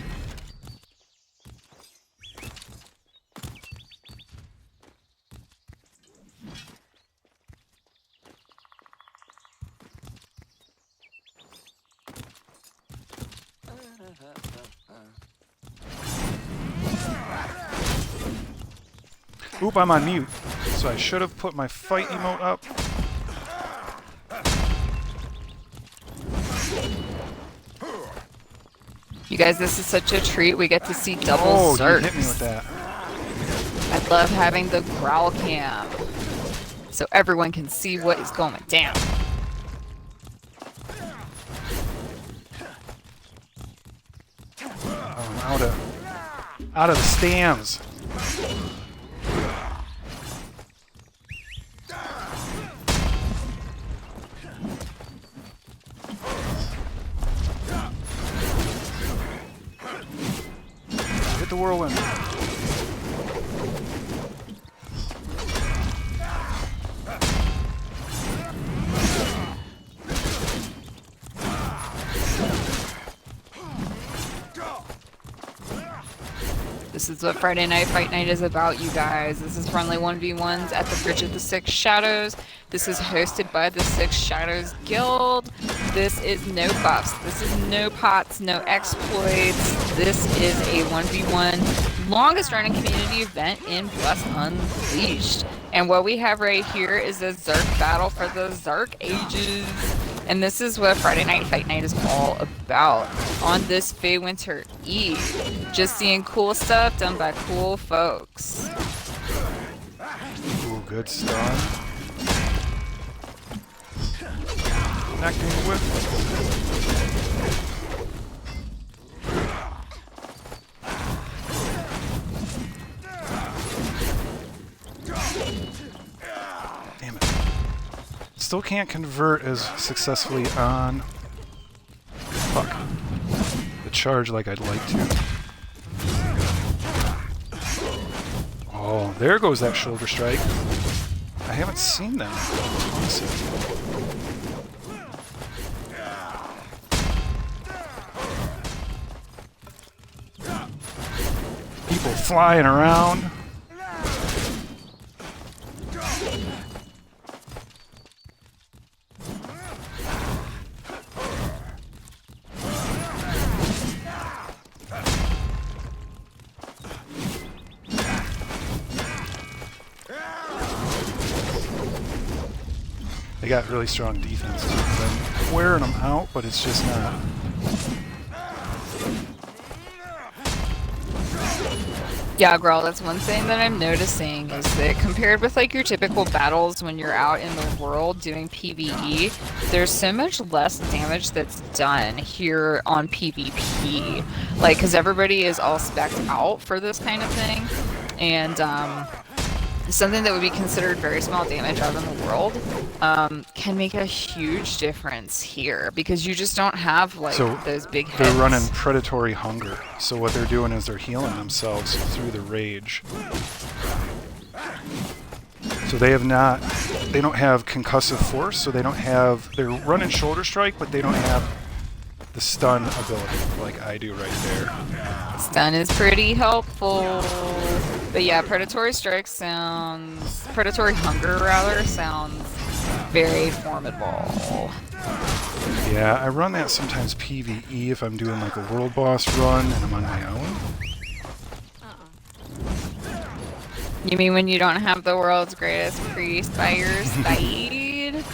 A: Oop, I'm on mute. So I should have put my fight emote up.
C: You guys, this is such a treat. We get to see double
A: Oh, you
C: Zerks.
A: hit me with that.
C: I love having the Growl cam, so everyone can see what is going down.
A: Oh, I'm out of the stands. Hit the whirlwind.
C: This is what Friday Night Fight Night is about, you guys. This is friendly 1v1s at the Bridge of the Six Shadows. This is hosted by the Six Shadows Guild. This is no buffs. This is no pots, no exploits. This is a 1v1 longest running community event in Bless Unleashed. And what we have right here is a Zerk battle for the Zerk Ages. And this is what Friday Night Fight Night is all about on this Feywinter Eve. Just seeing cool stuff done by cool folks.
A: Ooh, good stun. Connecting with. Damn it. Still can't convert as successfully on the charge like I'd like to. Oh, there goes that shoulder strike. I haven't seen that. Awesome. People flying around. They got really strong defense. I'm wearing them out, but it's just not.
C: Yeah, girl, that's one thing that I'm noticing is that compared with like your typical battles when you're out in the world doing PvE, there's so much less damage that's done here on PvP. Like, because everybody is all spec'd out for this kind of thing. And, something that would be considered very small damage out in the world can make a huge difference here because you just don't have like those big hits.
A: They're running predatory hunger, so what they're doing is they're healing themselves through the rage. So they don't have concussive force, so they're running shoulder strike, but they don't have the stun ability like I do right there.
C: Stun is pretty helpful. But yeah, predatory hunger rather sounds very formidable.
A: Yeah, I run that sometimes PvE if I'm doing like a world boss run and I'm on my own.
C: You mean when you don't have the world's greatest priest by your side?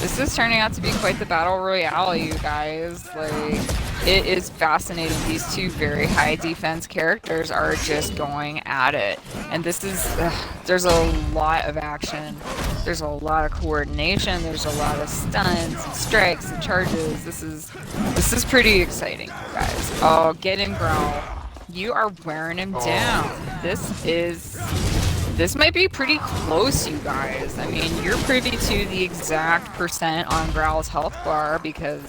C: This is turning out to be quite the battle royale, you guys. Like, it is fascinating. These two very high defense characters are just going at it. And this is, there's a lot of action. There's a lot of coordination. There's a lot of stuns and strikes and charges. This is pretty exciting, you guys. Oh, get him, Growl. You are wearing him down. This might be pretty close, you guys. I mean, you're privy to the exact percent on Growl's health bar because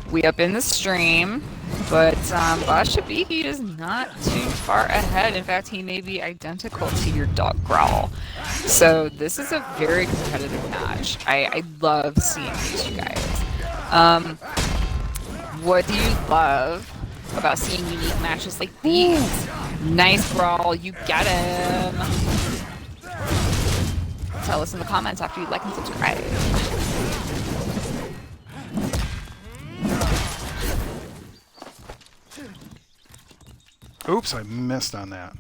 C: we up in the stream, but Boss Shabiki is not too far ahead. In fact, he may be identical to your dog Growl. So this is a very competitive match. I love seeing these, you guys. What do you love about seeing unique matches like these? Nice, Growl, you get him. Tell us in the comments after you like and subscribe.
A: Oops, I missed on that.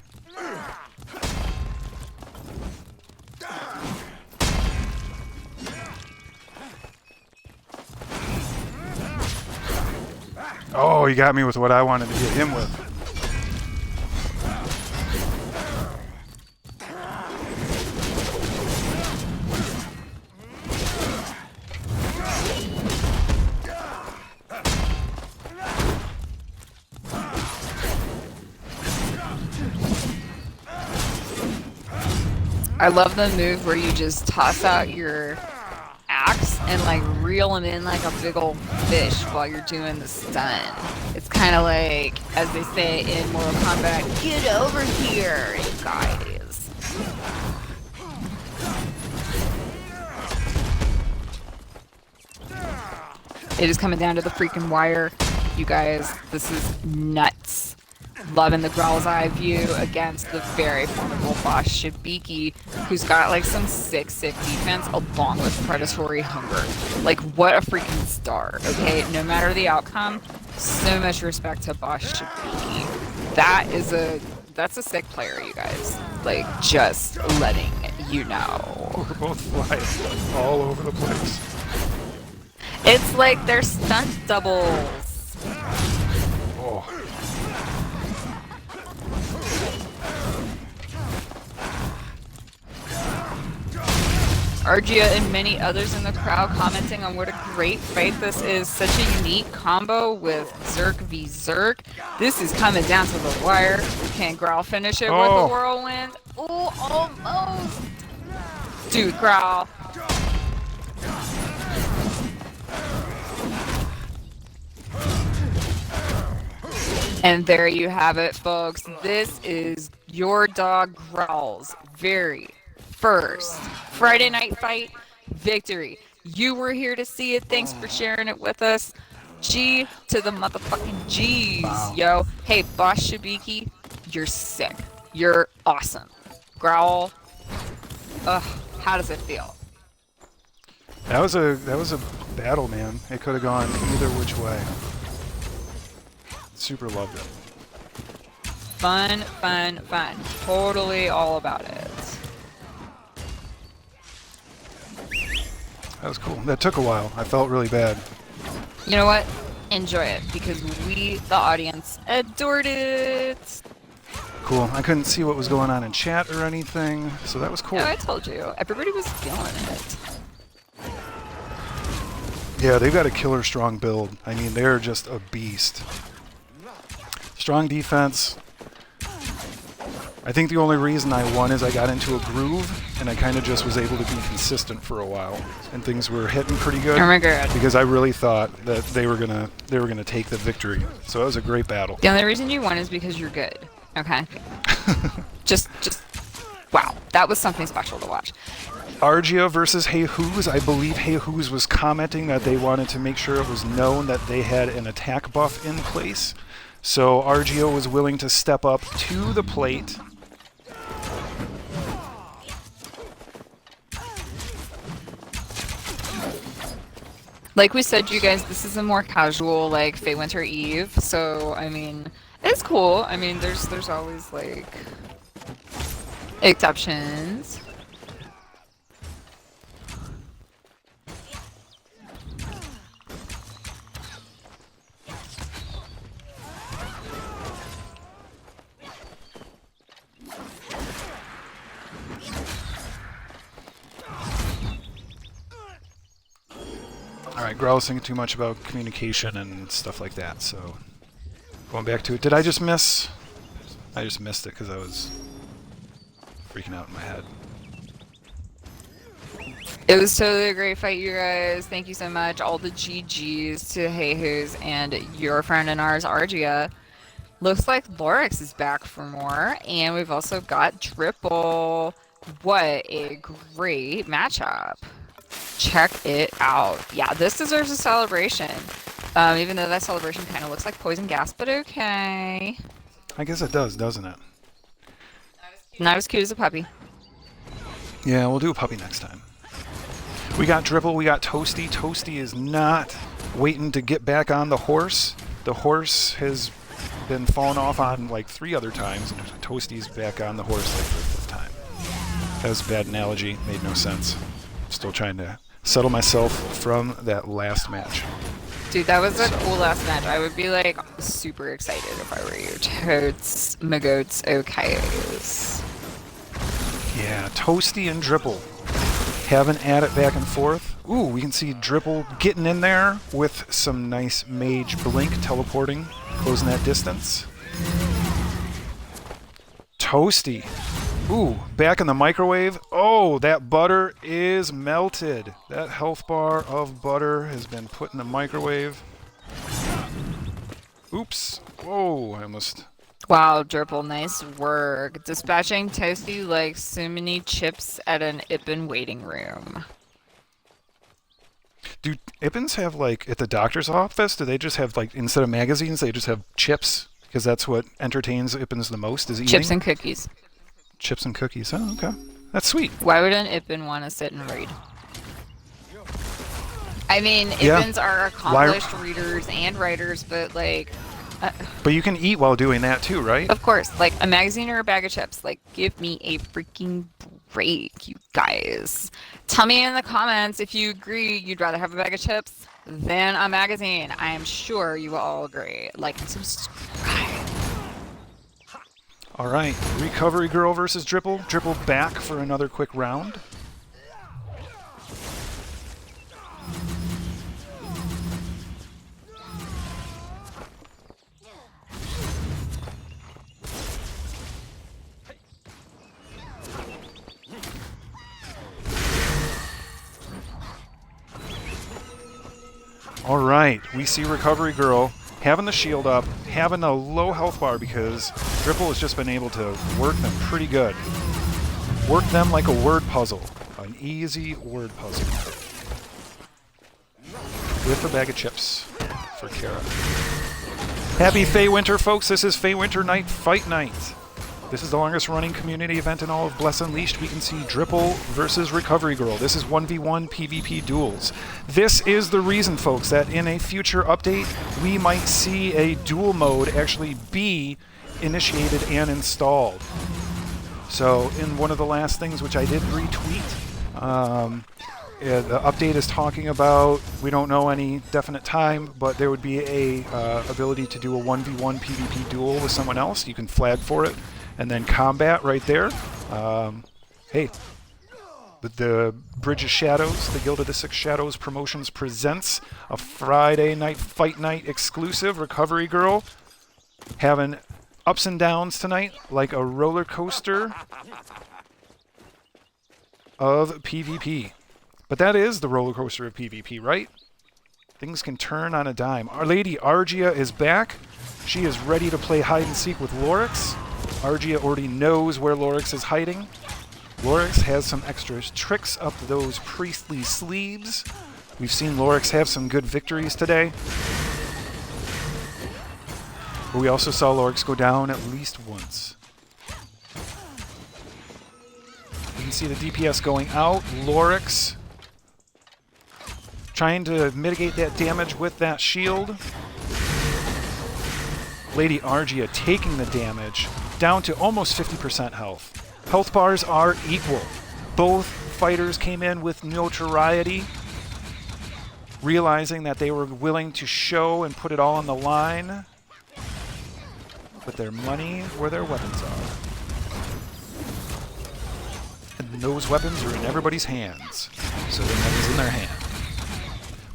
A: Oh, you got me with what I wanted to get him with.
C: I love the move where you just toss out your axe and like reel him in like a big old fish while you're doing the stun. It's kind of like, as they say in Mortal Kombat, get over here, you guys. It is coming down to the freaking wire. You guys, this is nuts. Loving the Growl's Eye view against the very formidable boss Shibiki, who's got like some sick defense along with predatory hunger. Like, what a freaking star, okay? No matter the outcome, so much respect to boss Shibiki. That's a sick player, you guys. Like, just letting you know.
A: We're both flying all over the place.
C: It's like they're stunt doubles.
A: Oh.
C: Argia and many others in the crowd commenting on what a great fight this is. Such a unique combo with Zerk v Zerk. This is coming down to the wire. Can Growl finish it with a whirlwind? Ooh, almost. Dude, Growl. And there you have it, folks. This is your dog Growl's very first Friday night fight victory. You were here to see it. Thanks for sharing it with us. G to the motherfucking G's, yo. Hey, Boss Shibiki, you're sick. You're awesome. Growl. Ugh, how does it feel?
A: That was a battle, man. It could have gone either which way. Super loved it.
C: Fun. Totally all about it.
A: That was cool. That took a while. I felt really bad.
C: You know what? Enjoy it, because we, the audience, adored it.
A: Cool. I couldn't see what was going on in chat or anything, so that was cool.
C: No, I told you. Everybody was feeling it.
A: Yeah, they've got a killer strong build. I mean, they're just a beast. Strong defense. I think the only reason I won is I got into a groove, and I kind of just was able to be consistent for a while, and things were hitting pretty good.
C: Oh my god!
A: Because I really thought that they were gonna take the victory. So it was a great battle.
C: The only reason you won is because you're good. Okay. just wow, that was something special to watch.
A: Argia versus Jesus. I believe Jesus was commenting that they wanted to make sure it was known that they had an attack buff in place. So Argia was willing to step up to the plate.
C: Like we said, you guys, this is a more casual, like, Feywinter Eve, so, I mean, it's cool. I mean, there's always, like, exceptions.
A: Alright, Growl's thinking too much about communication and stuff like that, so going back to it. Did I just miss? I just missed it because I was freaking out in my head.
C: It was totally a great fight, you guys. Thank you so much. All the GGs to Jesus and your friend and ours, Argia. Looks like Lorix is back for more, and we've also got Triple. What a great matchup. Check it out. Yeah, this deserves a celebration. Even though that celebration kind of looks like poison gas, but okay.
A: I guess it does, doesn't it?
C: Not as cute as a puppy.
A: Yeah, we'll do a puppy next time. We got Dribble, we got Toasty. Toasty is not waiting to get back on the horse. The horse has been fallen off on like 3 other times, and Toasty's back on the horse like for the 5th time. That was a bad analogy, made no sense. Still trying to settle myself from that last match.
C: Dude, that was a cool last match. I would be like super excited if I were you. Totes, magoats, okayos.
A: Yeah, Toasty and Dribble having at it back and forth. Ooh, we can see Dribble getting in there with some nice mage blink teleporting, closing that distance. Toasty. Ooh, back in the microwave. Oh, that butter is melted. That health bar of butter has been put in the microwave. Oops. Whoa, I almost
C: Wow, Dripple, nice work. Dispatching Toasty like so many chips at an Ippen waiting room.
A: Do Ippins have, like, at the doctor's office, do they just have, like, instead of magazines, they just have chips? Because that's what entertains Ippins the most, is eating?
C: Chips and cookies.
A: Chips and cookies. Oh, okay. That's sweet.
C: Why would an Ippen want to sit and read? I mean,
A: Yeah.
C: Ippins are accomplished readers and writers, but like,
A: But you can eat while doing that too, right?
C: of course, like a magazine or a bag of chips. Like, give me a freaking break, you guys. Tell me in the comments if you agree you'd rather have a bag of chips than a magazine. I am sure you will all agree. Like and subscribe.
A: All right. Recovery Girl versus Dripple. Dripple back for another quick round. All right, we see Recovery Girl having the shield up, having a low health bar because Dripple has just been able to work them pretty good. Work them like a word puzzle, an easy word puzzle. With a bag of chips for Kara. Happy Feywinter, folks. This is Feywinter Night Fight Night. This is the longest running community event in all of Bless Unleashed. We can see Dripple versus Recovery Girl. This is 1v1 PvP duels. This is the reason, folks, that in a future update, we might see a duel mode actually be initiated and installed. So in one of the last things which I did retweet, the update is talking about, we don't know any definite time, but there would be a ability to do a 1v1 PvP duel with someone else. You can flag for it. And then combat right there. Hey, the Bridge of Shadows, the Guild of the Six Shadows Promotions presents a Friday night fight night exclusive. Recovery Girl having ups and downs tonight like a roller coaster of PvP. But that is the roller coaster of PvP, right? Things can turn on a dime. Our Lady Argia is back. She is ready to play hide and seek with Lorix. Argia already knows where Lorix is hiding. Lorix has some extra tricks up those priestly sleeves. We've seen Lorix have some good victories today. But we also saw Lorix go down at least once. You can see the DPS going out. Lorix trying to mitigate that damage with that shield. Lady Argia taking the damage, down to almost 50% health. Health bars are equal. Both fighters came in with notoriety, realizing that they were willing to show and put it all on the line, put their money where their weapons are. And those weapons are in everybody's hands, so their money's in their hand.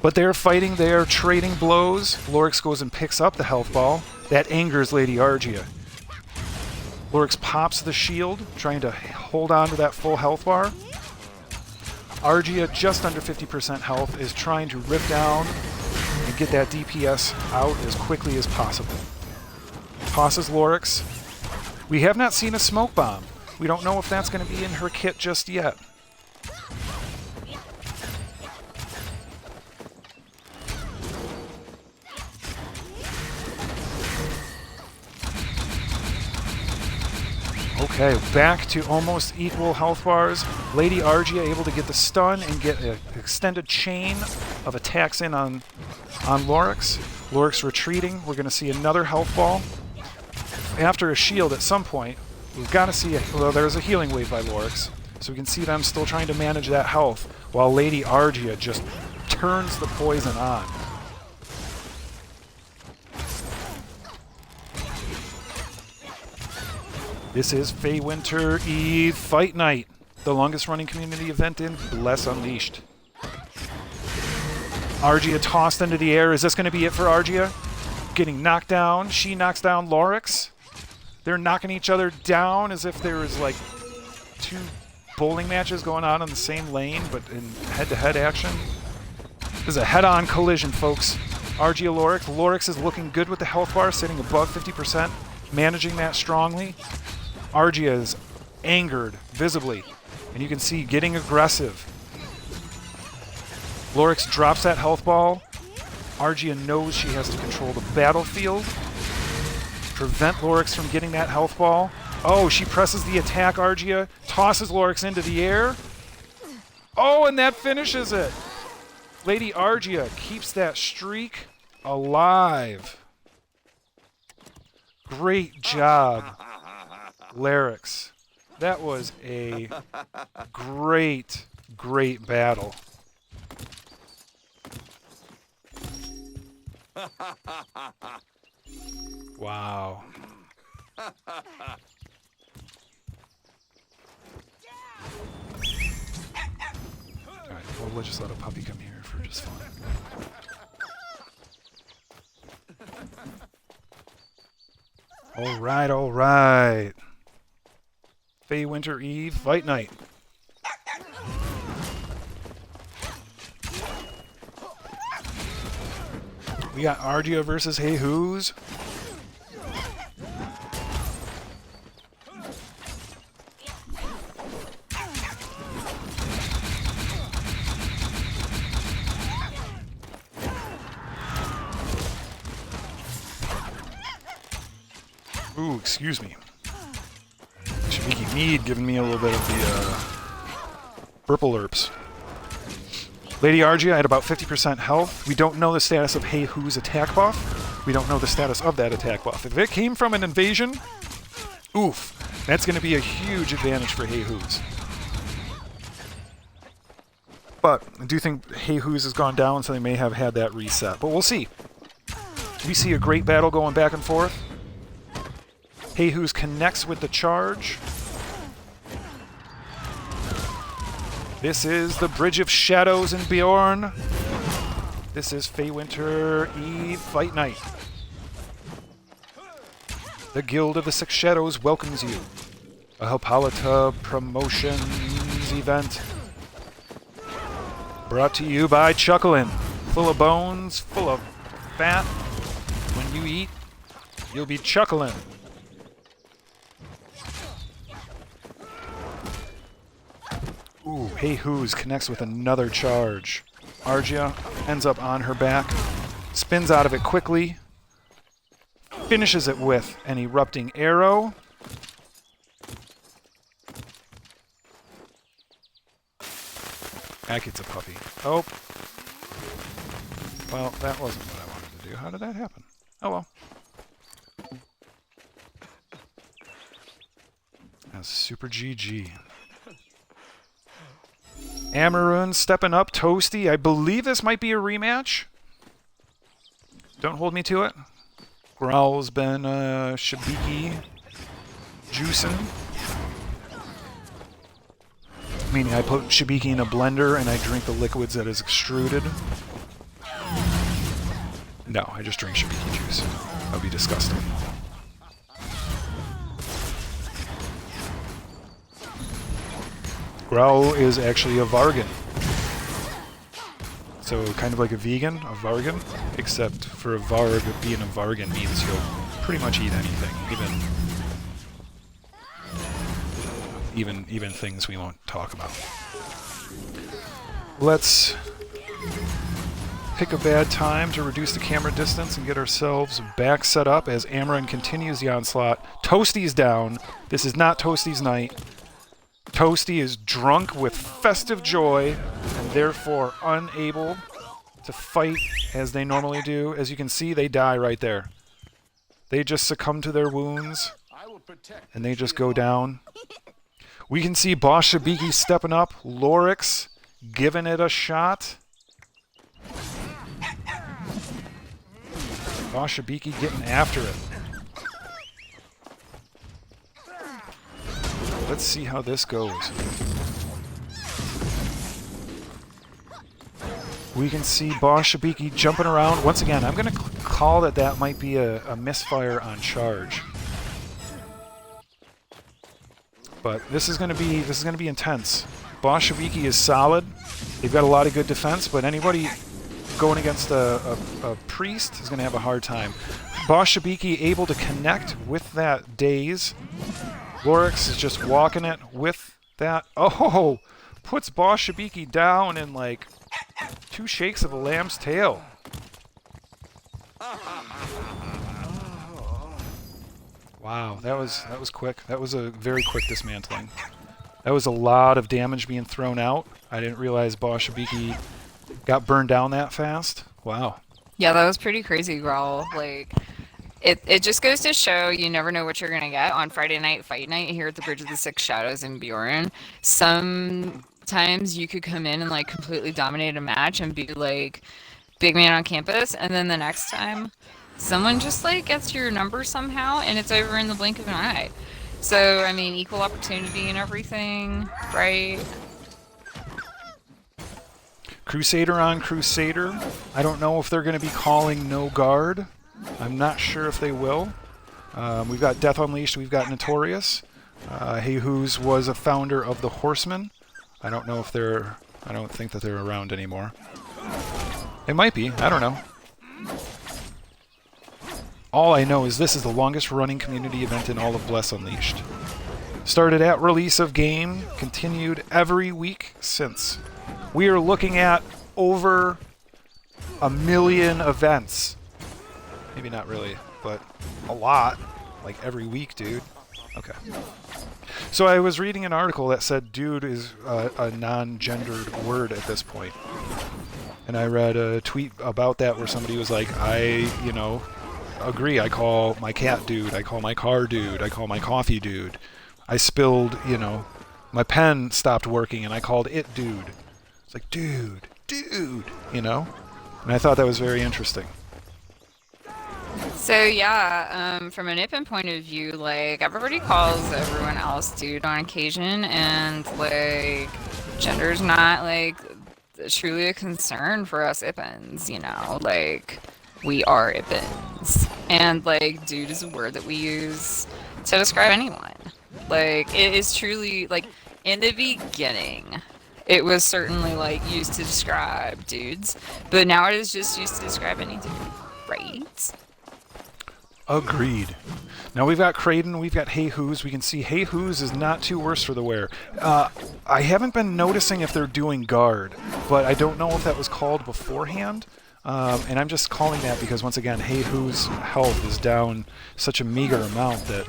A: But they're fighting, they're trading blows. Lorix goes and picks up the health ball. That angers Lady Argia. Lorix pops the shield, trying to hold on to that full health bar. Argia, just under 50% health, is trying to rip down and get that DPS out as quickly as possible. Tosses Lorix. We have not seen a smoke bomb. We don't know if that's going to be in her kit just yet. Okay, back to almost equal health bars. Lady Argia able to get the stun and get an extended chain of attacks in on Lorix. Lorix retreating. We're going to see another health ball. After a shield at some point, we've got to see well, there's a healing wave by Lorix. So we can see them still trying to manage that health while Lady Argia just turns the poison on. This is Feywinter Eve Fight Night, the longest running community event in Bless Unleashed. Argia tossed into the air. Is this going to be it for Argia? Getting knocked down. She knocks down Lorix. They're knocking each other down as if there was like two bowling matches going on in the same lane, but in head-to-head action. This is a head-on collision, folks. Argia Lorix. Lorix is looking good with the health bar, sitting above 50%. managing that strongly. Argia is angered visibly, and you can see getting aggressive. Lorix drops that health ball. Argia knows she has to control the battlefield, prevent Lorix from getting that health ball. Oh, she presses the attack, Argia, tosses Lorix into the air. Oh, and that finishes it. Lady Argia keeps that streak alive. Great job, Larix. That was a great, great battle. Wow. Alright, well, we'll just let a puppy come here for just fun. Alright, alright. Feywinter Eve, Fight Night. We got Argia versus Hey Who's. Ooh, excuse me. Shabiki Mead giving me a little bit of the purple herps. Lady Argia at about 50% health. We don't know the status of Hey Who's attack buff. We don't know the status of that attack buff. If it came from an invasion, oof, that's going to be a huge advantage for Hey Who's. But I do think Hey Who's has gone down, so they may have had that reset. But we'll see. We see a great battle going back and forth. Hey Who's connects with the charge. This is the Bridge of Shadows in Bjorn. This is Feywinter Eve Fight Night. The Guild of the Six Shadows welcomes you. A Hippolyta Promotions event. Brought to you by Chucklin'. Full of bones, full of fat. When you eat, you'll be chuckling. Ooh, Hey Who's connects with another charge. Argia ends up on her back, spins out of it quickly, finishes it with an erupting arrow. That gets a puppy. Oh. Well, that wasn't what I wanted to do. How did that happen? Oh well. That's super GG. Amarun stepping up. Toasty. I believe this might be a rematch. Don't hold me to it. Growl's been Shabiki juicing. Meaning I put Shabiki in a blender and I drink the liquids that is extruded. No, I just drink Shabiki juice. That would be disgusting. Growl is actually a Vargan. So kind of like a vegan, a Vargan, except for a Varg, being a Vargan means you'll pretty much eat anything, even things we won't talk about. Let's pick a bad time to reduce the camera distance and get ourselves back set up as Amaran continues the onslaught. Toasty's down. This is not Toasty's night. Toasty is drunk with festive joy and therefore unable to fight as they normally do. As you can see, they die right there. They just succumb to their wounds and they just go down. We can see Boss Shabiki stepping up. Lorix giving it a shot. Boss Shabiki getting after it. Let's see how this goes. We can see Boss Shabiki jumping around. Once again, I'm going to call that might be a misfire on charge. But this is going to be intense. Boss Shabiki is solid. They've got a lot of good defense, but anybody going against a priest is going to have a hard time. Boss Shibiki able to connect with that daze. Lorix is just walking it with that. Oh, puts Boss Shibiki down in like 2 shakes of a lamb's tail. Wow, that was quick. That was a very quick dismantling. That was a lot of damage being thrown out. I didn't realize Boss Shibiki got burned down that fast. Wow.
C: Yeah, that was pretty crazy, Growl. Like, it just goes to show you never know what you're gonna get on Friday night fight night here at the Bridge of the Six Shadows in Bjorn. Sometimes you could come in and like completely dominate a match and be like big man on campus, and then the next time someone just like gets your number somehow and it's over in the blink of an eye. So I mean, equal opportunity and everything, right?
A: Crusader on Crusader. I don't know if they're going to be calling no guard. I'm not sure if they will. We've got Death Unleashed. We've got Notorious. Hey-Who's was a founder of the Horsemen. I don't know if they're... I don't think that they're around anymore. It might be. I don't know. All I know is this is the longest running community event in all of Bless Unleashed. Started at release of game, continued every week since. We are looking at over 1 million events. Maybe not really, but a lot. Like every week, dude. Okay. So I was reading an article that said dude is a non-gendered word at this point. And I read a tweet about that where somebody was like, you know, agree. I call my cat dude. I call my car dude. I call my coffee dude. I spilled, you know, my pen stopped working and I called it dude. It's like, dude, you know? And I thought that was very interesting.
C: So yeah, from an Nippon point of view, like everybody calls everyone else dude on occasion, and like gender's not like truly a concern for us Ippins, you know, like we are Ippins, and like dude is a word that we use to describe anyone. Like it is truly like in the beginning it was certainly like used to describe dudes, but now it is just used to describe any dude, right?
A: Agreed. Now we've got Kraden, we've got Hey-Who's. We can see Hey-Who's is not too worse for the wear. I haven't been noticing if they're doing guard, but I don't know if that was called beforehand. And I'm just calling that because, once again, Hey-Who's health is down such a meager amount that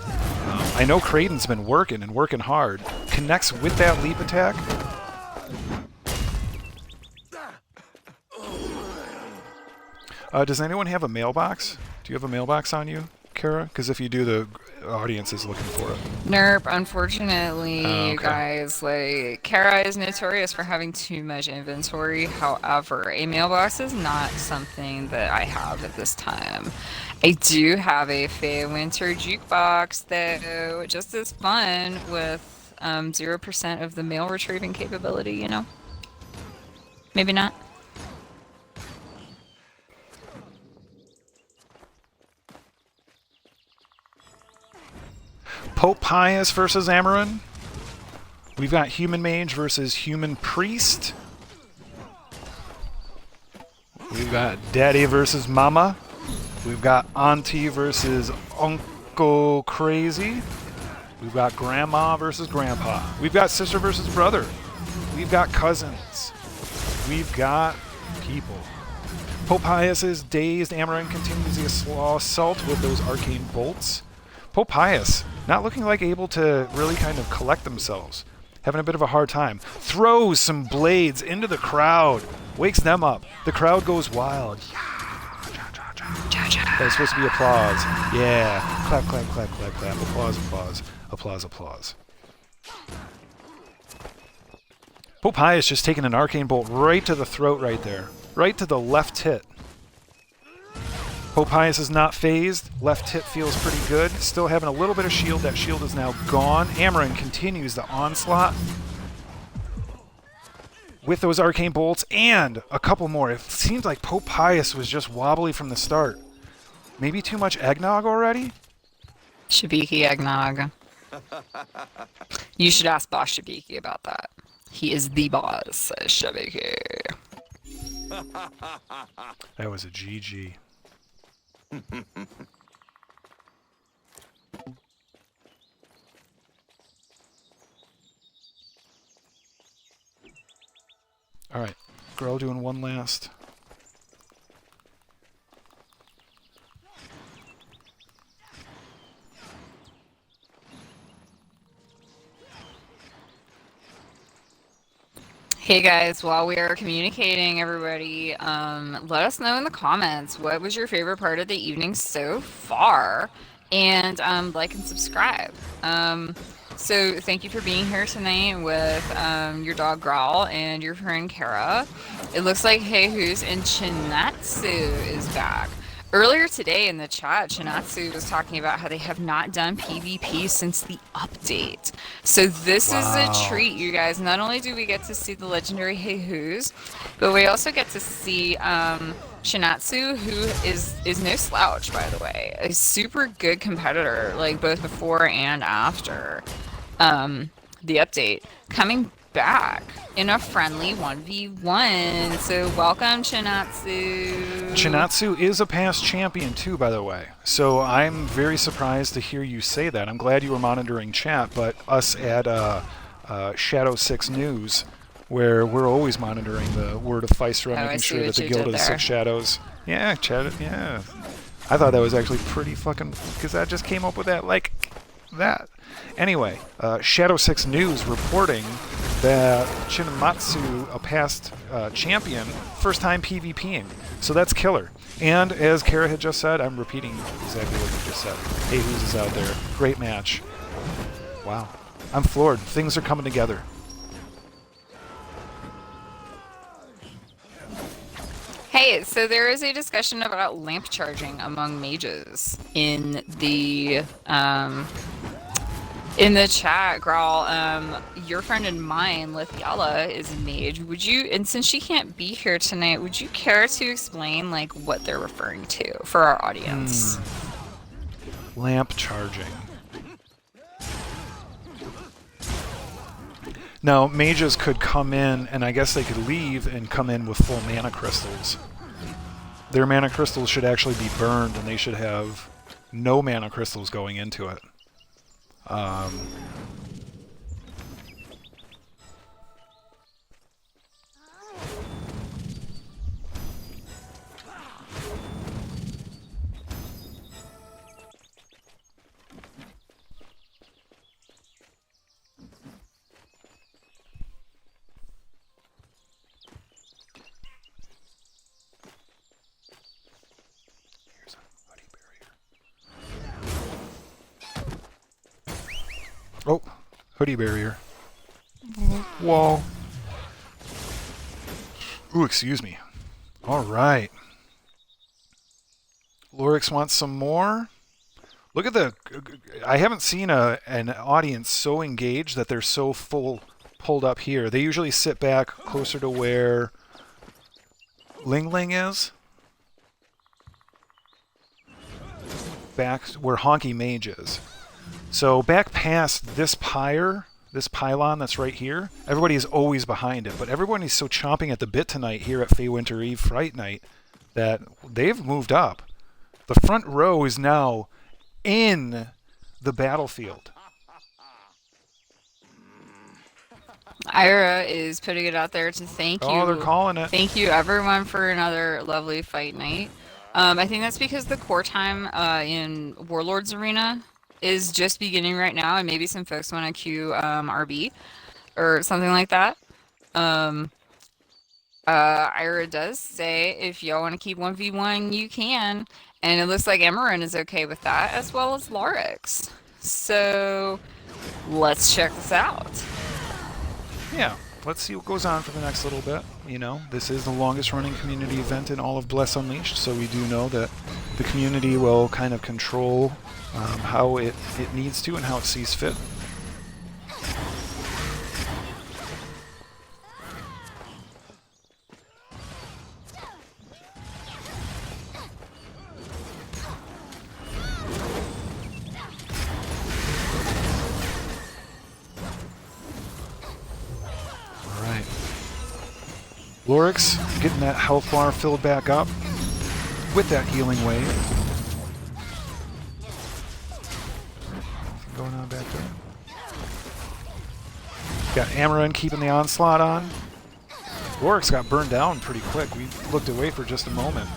A: I know Kraden's been working and working hard. Connects with that leap attack. Does anyone have a mailbox? Do you have a mailbox on you, Kara? Because if you do, the audience is looking for it.
C: Nerp, unfortunately,
A: Okay.
C: you guys, like, Kara is notorious for having too much inventory. However, a mailbox is not something that I have at this time. I do have a Feywinter jukebox, though, just as fun with 0% of the mail retrieving capability, you know? Maybe not.
A: Pope Pius versus Amaran. We've got Human Mage versus Human Priest. We've got Daddy versus Mama. We've got Auntie versus Uncle Crazy. We've got Grandma versus Grandpa. We've got Sister versus Brother. We've got cousins. We've got people. Pope Pius is dazed. Amaran continues the assault with those arcane bolts. Pope Pius not looking like able to really kind of collect themselves. Having a bit of a hard time. Throws some blades into the crowd. Wakes them up. The crowd goes wild. That's supposed to be applause. Yeah. Clap, clap, clap, clap, clap. Applause, applause. Applause, applause. Pope Pius just taking an arcane bolt right to the throat right there. Right to the left tit. Pope Pius is not phased. Left hit feels pretty good. Still having a little bit of shield. That shield is now gone. Amaran continues the onslaught with those arcane bolts and a couple more. It seems like Pope Pius was just wobbly from the start. Maybe too much eggnog already?
C: Shibiki eggnog. You should ask Boss Shibiki about that. He is the boss, says Shibiki.
A: That was a GG. Alright, girl doing one last.
C: Hey guys, while we are communicating, everybody, let us know in the comments what was your favorite part of the evening so far, and like and subscribe. So thank you for being here tonight with your dog Growl and your friend Kara. It looks like Hey Who's and Chinatsu is back. Earlier today in the chat, Chinatsu was talking about how they have not done PvP since the update. So this is a treat, you guys. Not only do we get to see the legendary Hey Who's, but we also get to see Chinatsu, who is no slouch, by the way. A super good competitor, like both before and after the update, coming back in a friendly 1v1. So welcome, Chinatsu.
A: Chinatsu is a past champion too, by the way. So I'm very surprised to hear you say that. I'm glad you were monitoring chat, but us at Shadow 6 News, where we're always monitoring the word of Physera, making sure that the Guild of the Six Shadows. Yeah, chat. Yeah, I thought that was actually pretty fucking, because I just came up with that like that. Anyway, Shadow 6 News reporting that Chinatsu, a past champion, first time PvPing. So that's killer. And as Kara had just said, I'm repeating exactly what you just said. Hey, Who's is out there. Great match. Wow. I'm floored. Things are coming together.
C: Hey, so there is a discussion about lamp charging among mages in the chat, Grawl. Your friend and mine, Lithiala, is a mage. Would you, and since she can't be here tonight, would you care to explain like what they're referring to for our audience?
A: Lamp charging. Now, mages could come in, and I guess they could leave and come in with full mana crystals. Their mana crystals should actually be burned, and they should have no mana crystals going into it. Here's a hoodie barrier. Oh, hoodie barrier. Wall. Ooh, excuse me. All right. Lorix wants some more. Look at the... I haven't seen an audience so engaged that they're so pulled up here. They usually sit back closer to where Ling Ling is. Back where Honky Mage is. So back past this pylon that's right here, everybody is always behind it. But everyone is so chomping at the bit tonight here at Feywinter Eve Fright Night that they've moved up. The front row is now in the battlefield.
C: Ira is putting it out there to thank you.
A: Oh, they're calling it.
C: Thank you, everyone, for another lovely fight night. I think that's because the core time in Warlords Arena is just beginning right now, and maybe some folks want to queue RB or something like that. Ira does say if y'all want to keep 1v1, you can. And it looks like Emerin is okay with that, as well as Lorix. So let's check this out.
A: Yeah, let's see what goes on for the next little bit. You know, this is the longest running community event in all of Bless Unleashed, so we do know that the community will kind of control how it needs to and how it sees fit. Lorix getting that health bar filled back up with that healing wave. Nothing going on back there. Got Amaran keeping the onslaught on. Lorix got burned down pretty quick. We looked away for just a moment.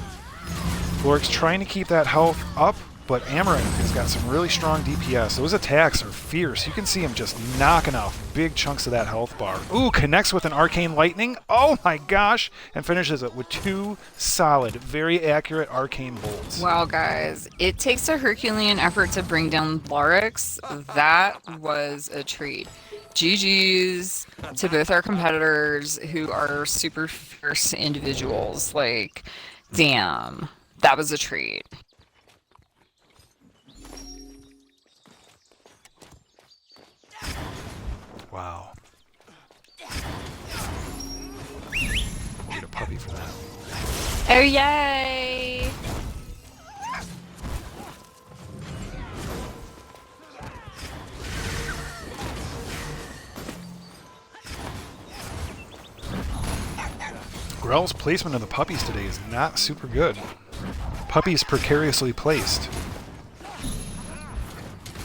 A: Lorix trying to keep that health up, but Amaran has got some really strong DPS. Those attacks are fierce. You can see him just knocking off big chunks of that health bar. Ooh, connects with an Arcane Lightning. Oh my gosh! And finishes it with 2 solid, very accurate Arcane Bolts.
C: Wow, guys. It takes a Herculean effort to bring down Lorix. That was a treat. GG's to both our competitors who are super fierce individuals. Like, damn. That was a treat.
A: Wow. Need a puppy for that.
C: Oh, yay!
A: Grell's placement of the puppies today is not super good. Puppies precariously placed.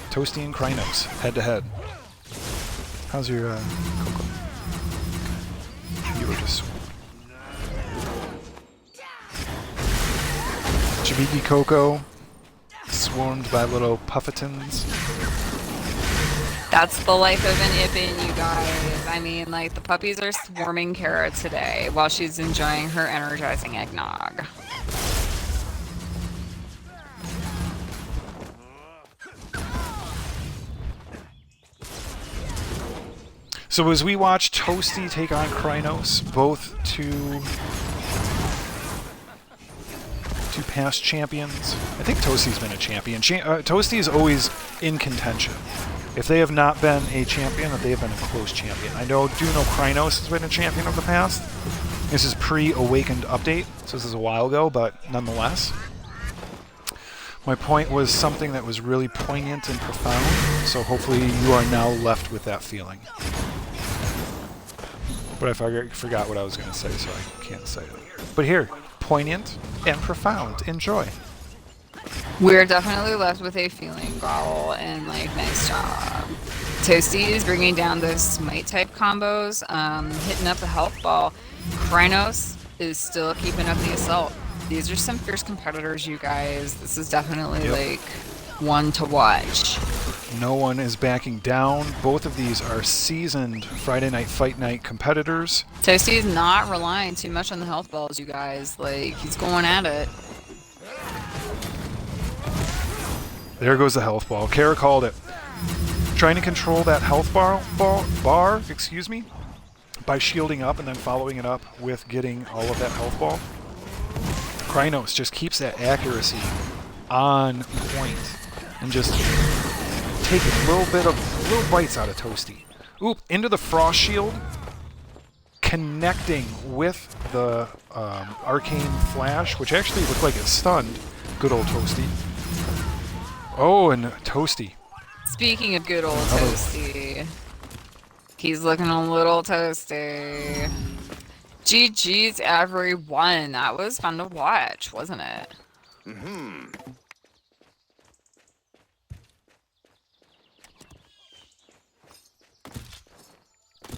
A: Toasty and Krynos, head to head. How's your Coco? You were just Jabiki Coco, swarmed by little puffetons.
C: That's the life of an Ippin, you guys. I mean, like, the puppies are swarming Kara today while she's enjoying her energizing eggnog.
A: So as we watch Toasty take on Krynos, both two past champions. I think Toasty's been a champion. Toasty is always in contention. If they have not been a champion, that they have been a close champion. I do know Krynos has been a champion of the past. This is pre-Awakened update, so this is a while ago, but nonetheless. My point was something that was really poignant and profound, so hopefully you are now left with that feeling. But I forgot what I was going to say, so I can't say it. But here, poignant and profound. Enjoy.
C: We're definitely left with a feeling, Growl, and, like, nice job. Toasty is bringing down those smite type combos, hitting up the health ball. Krynos is still keeping up the assault. These are some fierce competitors, you guys. This is definitely, like, one to watch.
A: No one is backing down. Both of these are seasoned Friday Night Fight Night competitors.
C: Toasty is not relying too much on the health balls, you guys. Like, he's going at it.
A: There goes the health ball. Kara called it. Trying to control that health bar, by shielding up and then following it up with getting all of that health ball. Krynos just keeps that accuracy on point and just take a little bites out of Toasty. Oop, into the frost shield, connecting with the arcane flash, which actually looked like it stunned good old Toasty. Oh, and Toasty.
C: Speaking of good old Toasty, he's looking a little toasty. GG's everyone. That was fun to watch, wasn't it?
B: Mm-hmm.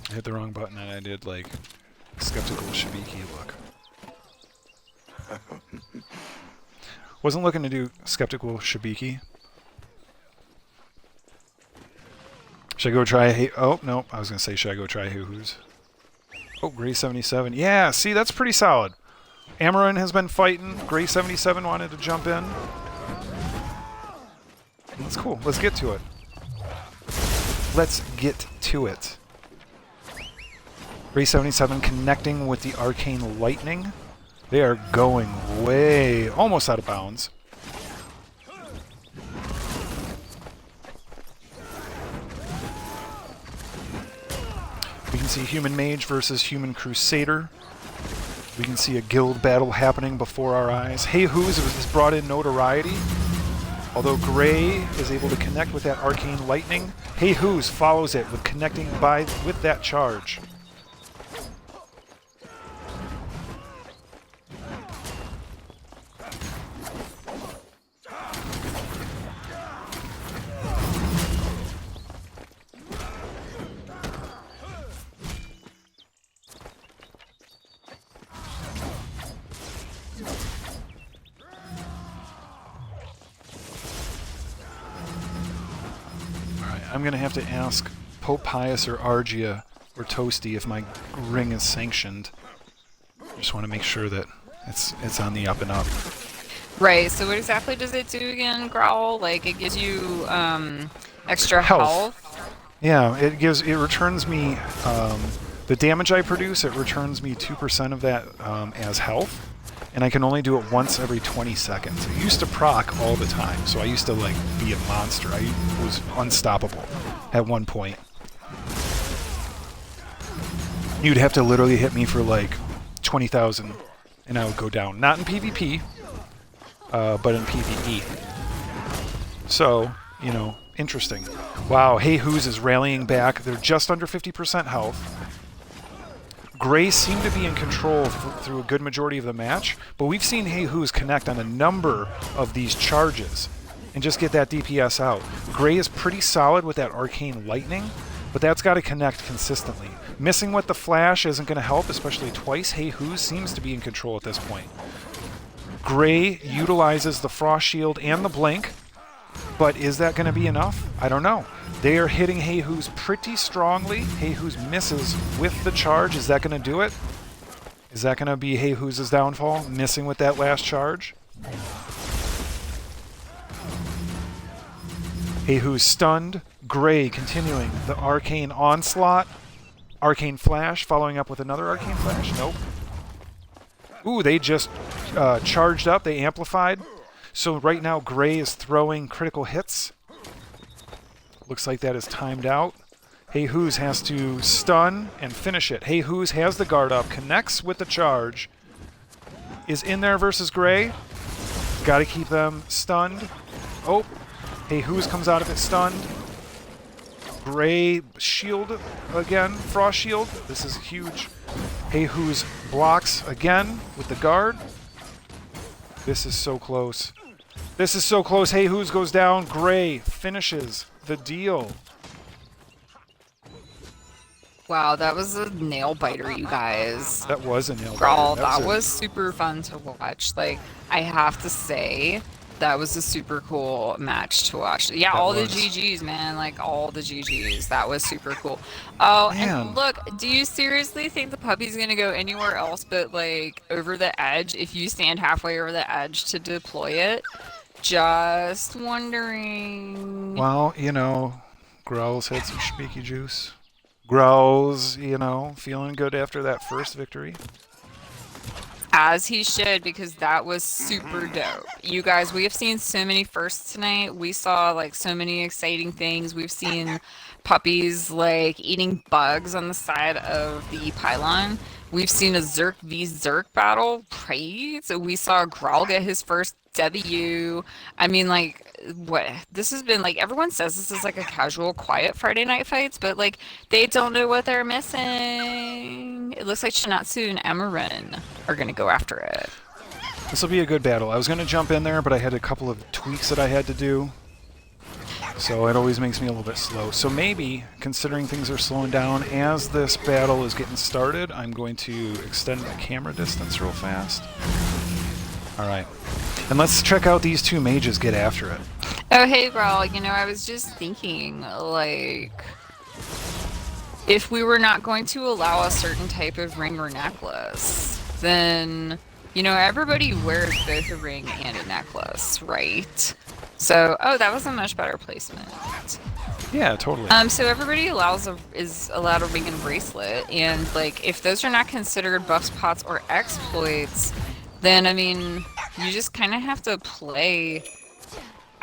A: I hit the wrong button and I did, like, skeptical Shibiki look. Wasn't looking to do skeptical Shibiki. Should I go try oh, no, I was going to say, should I go try Hoo-Hoos? Oh, Gray 77. Yeah, see, that's pretty solid. Amaran has been fighting. Gray 77 wanted to jump in. That's cool. Let's get to it. Let's get to it. Gray 77 connecting with the Arcane Lightning. They are going way, almost out of bounds. We can see Human Mage versus Human Crusader. We can see a guild battle happening before our eyes. Hey Who's has brought in notoriety. Although Gray is able to connect with that Arcane Lightning, Hey Who's follows it with connecting with that charge. I'm gonna have to ask Pope Pius or Argia or Toasty if my ring is sanctioned. I just want to make sure that it's on the up and up.
C: Right, so what exactly does it do again, Growl? Like, it gives you extra health?
A: Yeah, it returns me the damage I produce. It returns me 2% of that as health, and I can only do it once every 20 seconds. It used to proc all the time, so I used to like be a monster. I was unstoppable at one point. You'd have to literally hit me for like 20,000, and I would go down. Not in PvP, but in PvE. So, you know, interesting. Wow, Hey Who's is rallying back. They're just under 50% health. Gray seem to be in control through a good majority of the match, but we've seen Hey Who's connect on a number of these charges and just get that DPS out. Gray is pretty solid with that Arcane Lightning, but that's got to connect consistently. Missing with the flash isn't going to help, especially twice. Hey Who's seems to be in control at this point. Gray utilizes the Frost Shield and the Blink, but is that going to be enough? I don't know. They are hitting Hey Who's pretty strongly. Hey Who's misses with the charge. Is that going to do it? Is that going to be Hey Who's downfall? Missing with that last charge? Hey Who's stunned. Gray continuing the Arcane Onslaught. Arcane Flash, following up with another Arcane Flash. Nope. Ooh, they just charged up. They amplified. So right now, Gray is throwing critical hits. Looks like that is timed out. Hey Who's has to stun and finish it. Hey Who's has the guard up, connects with the charge, is in there versus Gray. Got to keep them stunned. Oh, Hey Who's comes out of it stunned. Gray shield again, Frost Shield. This is huge. Hey Who's blocks again with the guard. This is so close. This is so close. Hey Who's goes down. Gray finishes the deal.
C: Wow, that was a nail biter, you guys.
A: That was a nail biter.
C: Brawl, that was super fun to watch. Like, I have to say, that was a super cool match to watch. Yeah, all the GGs, man. Like, all the GGs. That was super cool. Oh,
A: Man.
C: and look, do you seriously think the puppy's gonna go anywhere else but, like, over the edge if you stand halfway over the edge to deploy it? Just wondering.
A: Well, you know, Growl's had some speaky juice. Growl's, you know, feeling good after that first victory.
C: As he should, because that was super dope. You guys, we have seen so many firsts tonight. We saw like so many exciting things. We've seen puppies like eating bugs on the side of the pylon. We've seen a Zerk v Zerk battle, right? So we saw Growl get his first W. I mean, like, what? This has been like, everyone says this is like a casual, quiet Friday night fights, but like, they don't know what they're missing. It looks like Shinatsu and Amarin are gonna go after it.
A: This will be a good battle. I was going to jump in there, but I had a couple of tweaks that I had to do. So it always makes me a little bit slow. So maybe, considering things are slowing down, as this battle is getting started, I'm going to extend my camera distance real fast. Alright. And let's check out these two mages get after it.
C: Oh, hey, Growl, you know, I was just thinking, like, if we were not going to allow a certain type of ring or necklace, then, you know, everybody wears both a ring and a necklace, right? So, oh, that was a much better placement.
A: Yeah, totally.
C: So everybody is allowed a ring and bracelet, and like if those are not considered buffs, pots, or exploits, then I mean you just kind of have to play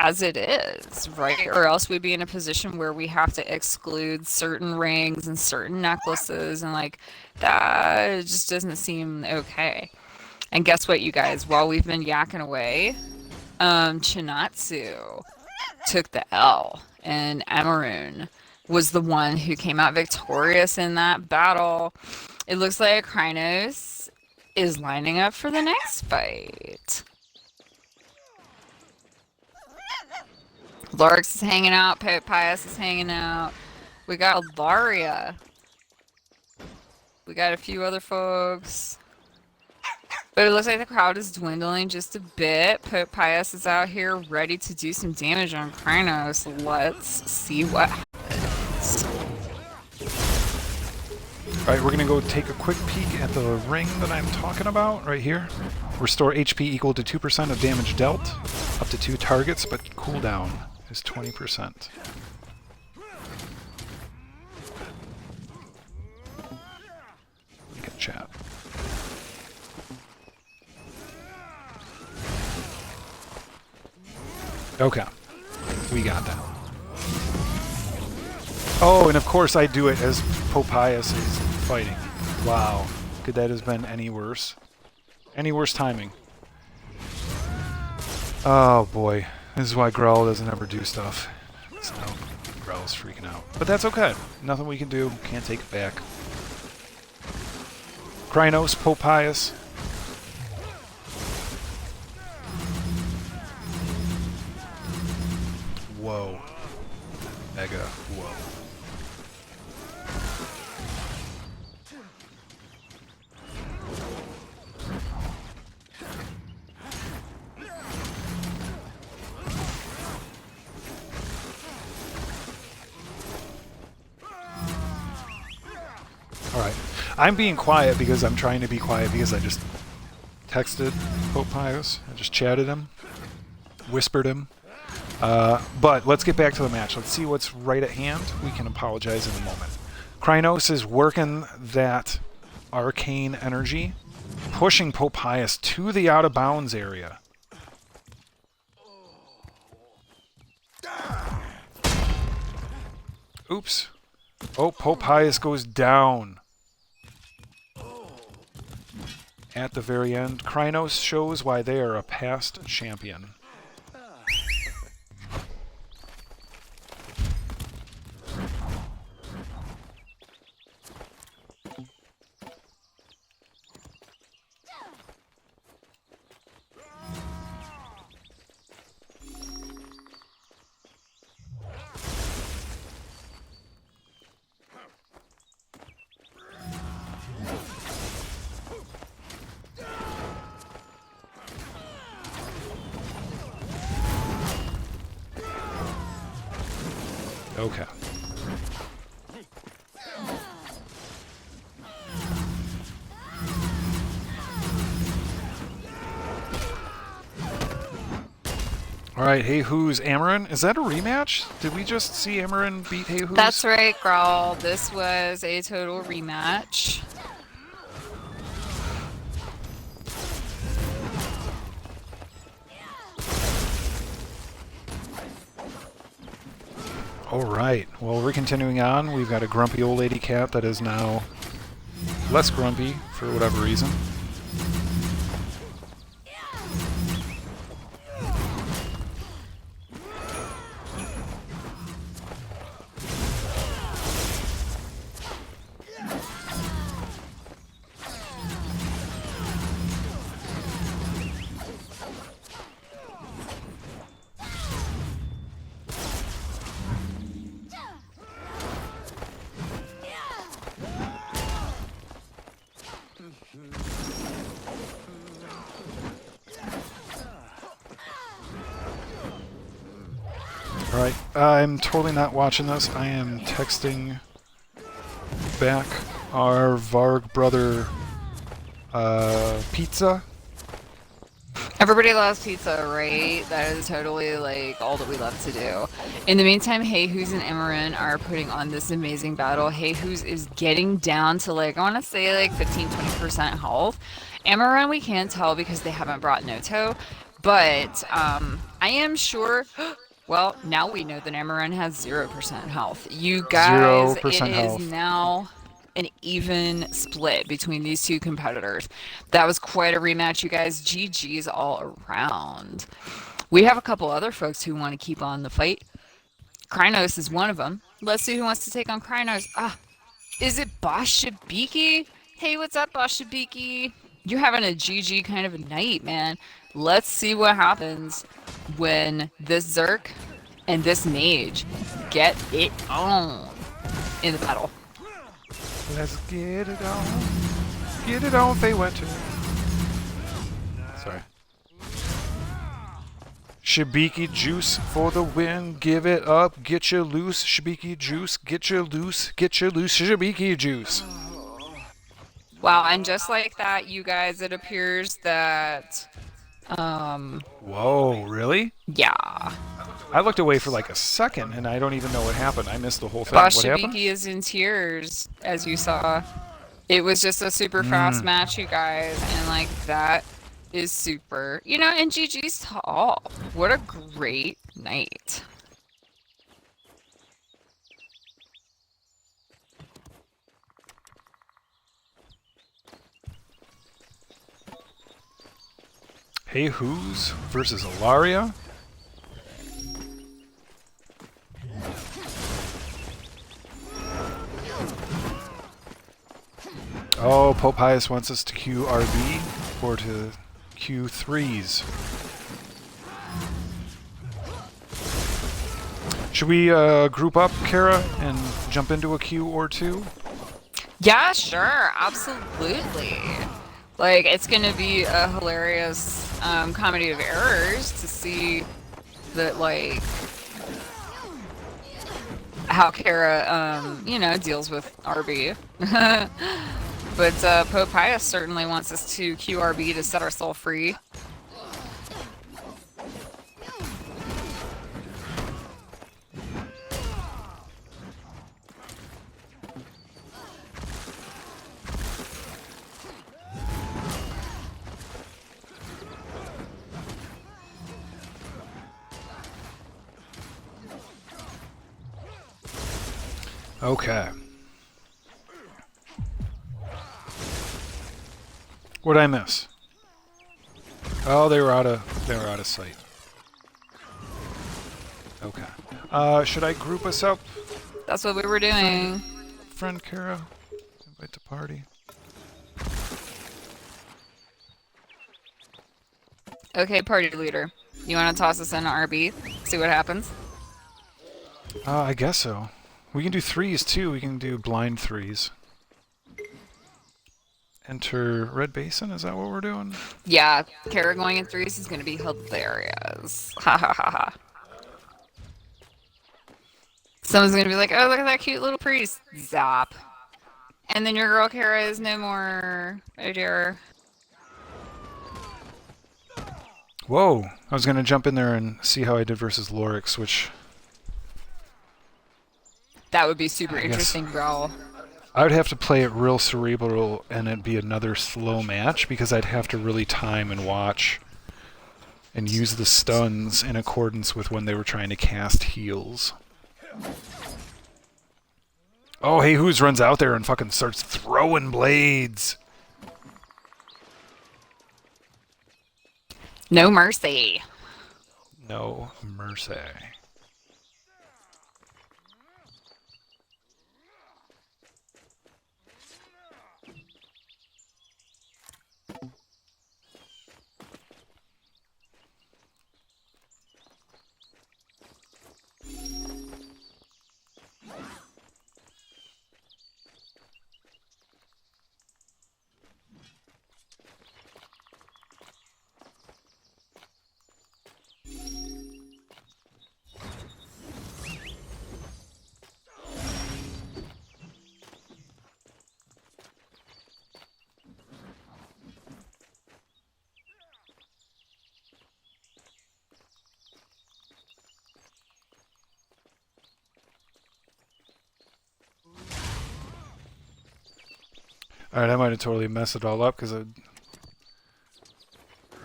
C: as it is, right? Or else we'd be in a position where we have to exclude certain rings and certain necklaces, and like that just doesn't seem okay. And guess what, you guys? While we've been yakking away, Chinatsu took the L, and Amaroon was the one who came out victorious in that battle. It looks like Krynos is lining up for the next fight. Lorix is hanging out, Pope Pius is hanging out. We got Alaria. We got a few other folks. But it looks like the crowd is dwindling just a bit. Pope Pius is out here ready to do some damage on Krynos. Let's see what happens.
A: Alright, we're going to go take a quick peek at the ring that I'm talking about right here. Restore HP equal to 2% of damage dealt, up to 2 targets, but cooldown is 20%. We can chat. Okay, we got that. Oh, and of course I do it as Popius is fighting. Wow, could that have been any worse? Any worse timing? Oh boy, this is why Growl doesn't ever do stuff. So Growl's freaking out. But that's okay. Nothing we can do. Can't take it back. Krynos, Popius. Whoa. Mega whoa. Alright. I'm being quiet because I'm trying to be quiet because I just texted Popius. I just chatted him. Whispered him. But let's get back to the match. Let's see what's right at hand. We can apologize in a moment. Krynos is working that arcane energy, pushing Popius to the out of bounds area. Oops. Oh, Popius goes down. At the very end, Krynos shows why they are a past champion. Okay. Alright, Hey Who's Amarin. Is that a rematch? Did we just see Amarin beat Hey Who's?
C: That's right, Growl. This was a total rematch.
A: Alright, well we're continuing on. We've got a grumpy old lady cat that is now less grumpy for whatever reason. Alright, I'm totally not watching this. I am texting back our Varg brother pizza.
C: Everybody loves pizza, right? That is totally like all that we love to do. In the meantime, Hey Who's and Amarin are putting on this amazing battle. Hey Who's is getting down to like, I want to say like 15-20% health. Amarin we can't tell because they haven't brought Noto, but I am sure. Well, now we know that Amarin has 0% health. You guys,
A: 0%
C: it
A: health.
C: is now an even split between these two competitors. That was quite a rematch, you guys. GG's all around. We have a couple other folks who want to keep on the fight. Krynos is one of them. Let's see who wants to take on Krynos. Is it Boss Shibiki? Hey, what's up, Boss Shibiki? You're having a GG kind of a night, man. Let's see what happens when this Zerk and this Mage get it on in the battle.
A: Let's get it on. Get it on, Feywinter. Sorry. Shibiki juice for the win. Give it up. Get you loose. Shibiki juice. Get you loose. Get you loose. Shibiki juice.
C: Wow, and just like that, you guys, it appears that,
A: Whoa, really?
C: yeah,
A: I looked away for like a second and I don't even know what happened. I missed the whole thing. What happened?
C: Bolsheviki is in tears, as you saw. It was just a super fast
A: Mm.
C: match, you guys, and like that is super. You know, and GG's to all. What a great night.
A: Hey Who's versus Ilaria? Oh, Pope Pius wants us to queue RB or to queue threes. Should we group up, Kara, and jump into a queue or two?
C: Yeah, sure, absolutely. Like, it's gonna be a hilarious comedy of errors to see that, like, how Kara, you know, deals with RB. But Pope Pius certainly wants us to QRB to set our soul free.
A: Okay. What'd I miss? Oh, they were out of sight. Okay. Should I group us up,
C: That's what we were doing.
A: friend Kara? Invite to party.
C: Okay, party leader. You want to toss us in RB? See what happens?
A: I guess so. We can do threes too. We can do blind threes. Enter Red Basin. Is that what we're doing?
C: Yeah, Kara going in threes is going to be hilarious. Ha ha ha ha. Someone's going to be like, oh, look at that cute little priest. Zap. And then your girl Kara is no more. Oh dear.
A: Whoa! I was gonna jump in there and see how I did versus Lorix, which
C: That would be super
A: I guess
C: interesting, bro.
A: I would have to play it real cerebral and it'd be another slow match because I'd have to really time and watch and use the stuns in accordance with when they were trying to cast heals. Oh, Hey Who's runs out there and fucking starts throwing blades.
C: No mercy.
A: No mercy. Alright, I might have totally messed it all up because I...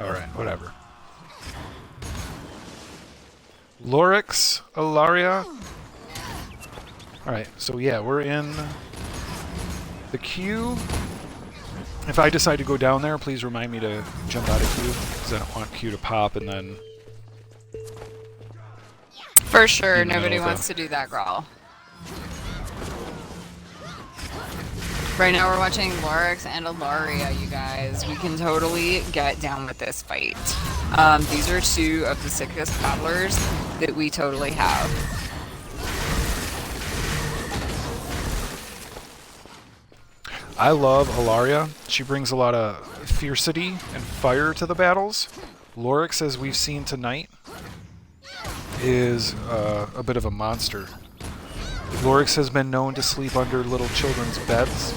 A: Alright, whatever. Lorix, Ilaria. Alright, so yeah, we're in the queue. If I decide to go down there, please remind me to jump out of queue because I don't want queue to pop and then...
C: For sure,
A: In the
C: nobody
A: middle of
C: wants to do that, girl. Right now we're watching Lorix and Ilaria, you guys. We can totally get down with this fight. These are two of the sickest paddlers that we totally have.
A: I love Ilaria. She brings a lot of fiercity and fire to the battles. Lorix, as we've seen tonight, is a bit of a monster. Lorix has been known to sleep under little children's beds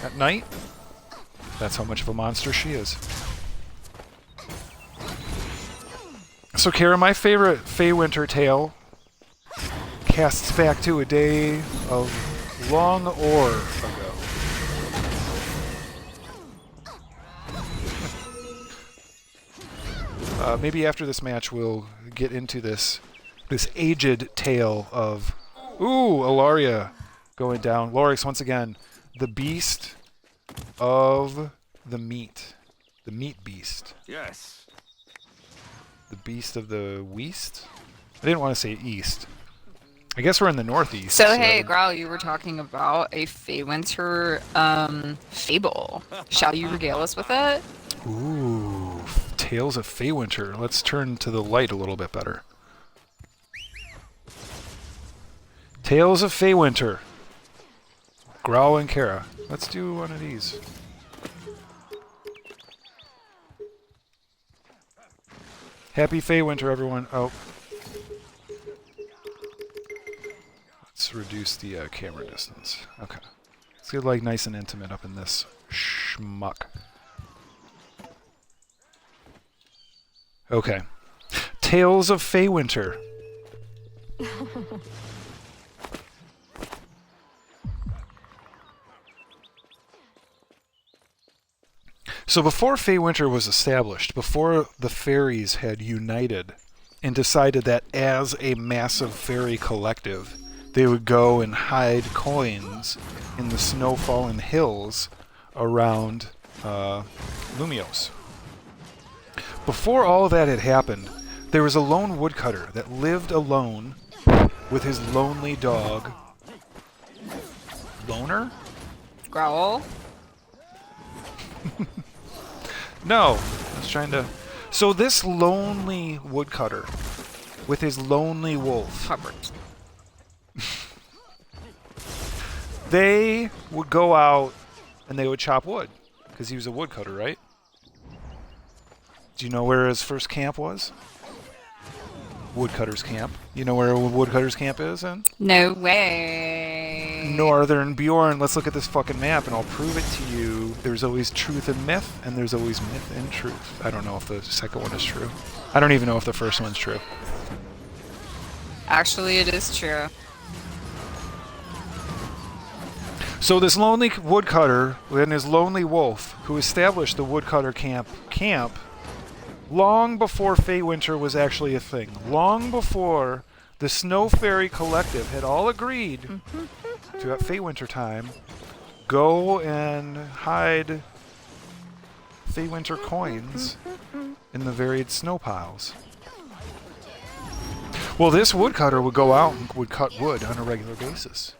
A: at night. That's how much of a monster she is. So, Kara, my favorite Feywinter tale casts back to a day of long ore ago. Maybe after this match we'll get into this aged tale of... Ooh, Ilaria going down. Lorix, once again, the beast of the meat. The meat beast.
B: Yes.
A: The beast of the west? I didn't want to say east. I guess we're in the northeast.
C: So hey, Growl, you were talking about a Feywinter fable. Shall you regale us with it?
A: Ooh, Tales of Feywinter. Let's turn to the light a little bit better. Tales of Feywinter. Growl and Kara. Let's do one of these. Happy Feywinter, everyone. Oh. Let's reduce the camera distance. Okay. Let's get like nice and intimate up in this schmuck. Okay. Tales of Feywinter. So before Feywinter was established, before the fairies had united and decided that as a massive fairy collective, they would go and hide coins in the snow-fallen hills around Lumios. Before all of that had happened, there was a lone woodcutter that lived alone with his lonely dog. Loner?
C: Growl?
A: No, I was trying to... So this lonely woodcutter with his lonely wolf,
C: Hubbard.
A: they would go out and they would chop wood because he was a woodcutter, right? Do you know where his first camp was? Woodcutter's camp. You know where a woodcutter's camp is, then?
C: No way.
A: Northern Bjorn. Let's look at this fucking map and I'll prove it to you. There's always truth in myth, and there's always myth in truth. I don't know if the second one is true. I don't even know if the first one's true.
C: Actually, it is true.
A: So this lonely woodcutter and his lonely wolf, who established the woodcutter camp long before Feywinter was actually a thing, long before the Snow Fairy Collective had all agreed to, at Feywinter time, go and hide Feywinter coins in the varied snow piles. Well, this woodcutter would go out and would cut wood on a regular basis.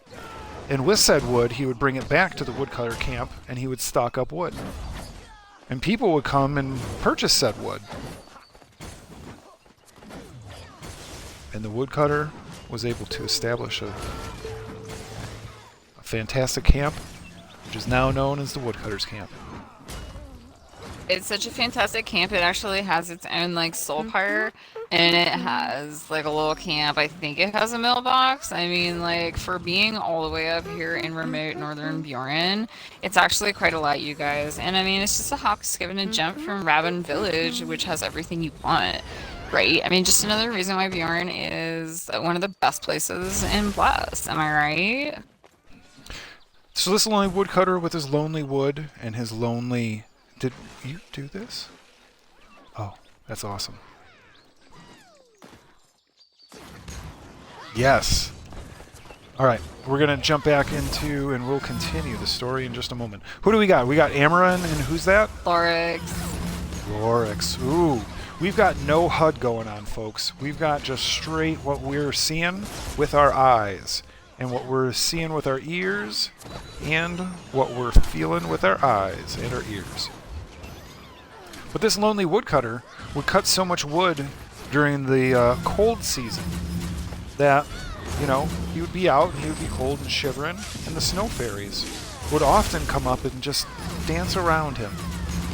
A: And with said wood, he would bring it back to the woodcutter camp and he would stock up wood. And people would come and purchase said wood. And the woodcutter was able to establish a fantastic camp, which is now known as the Woodcutter's Camp.
C: It's such a fantastic camp. It actually has its own like soul pyre, and it has like a little camp. I think it has a mailbox. I mean, like for being all the way up here in remote northern Bjorn, it's actually quite a lot, you guys. And I mean, it's just a hop, skip, and a jump from Rabin Village, which has everything you want, right? I mean, just another reason why Bjorn is one of the best places in Blast. Am I right?
A: So this lonely woodcutter with his lonely wood and his lonely... Did you do this? Oh, that's awesome. Yes. All right, we're going to jump back into and we'll continue the story in just a moment. Who do we got? We got Amaran, and who's that?
C: Lorix.
A: Lorix. Ooh. We've got no HUD going on, folks. We've got just straight what we're seeing with our eyes, and what we're seeing with our ears, and what we're feeling with our eyes and our ears. But this lonely woodcutter would cut so much wood during the cold season that, you know, he would be out and he would be cold and shivering, and the snow fairies would often come up and just dance around him.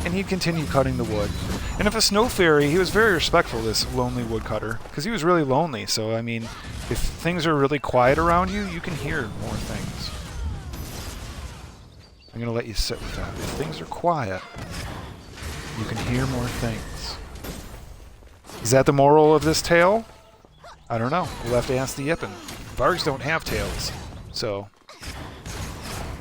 A: And he'd continue cutting the wood. And if a snow fairy, he was very respectful, this lonely woodcutter, because he was really lonely. So, I mean, if things are really quiet around you, you can hear more things. I'm going to let you sit with that. If things are quiet, you can hear more things. Is that the moral of this tale? I don't know. We'll have to ask the Yippin. Vargs don't have tails, so...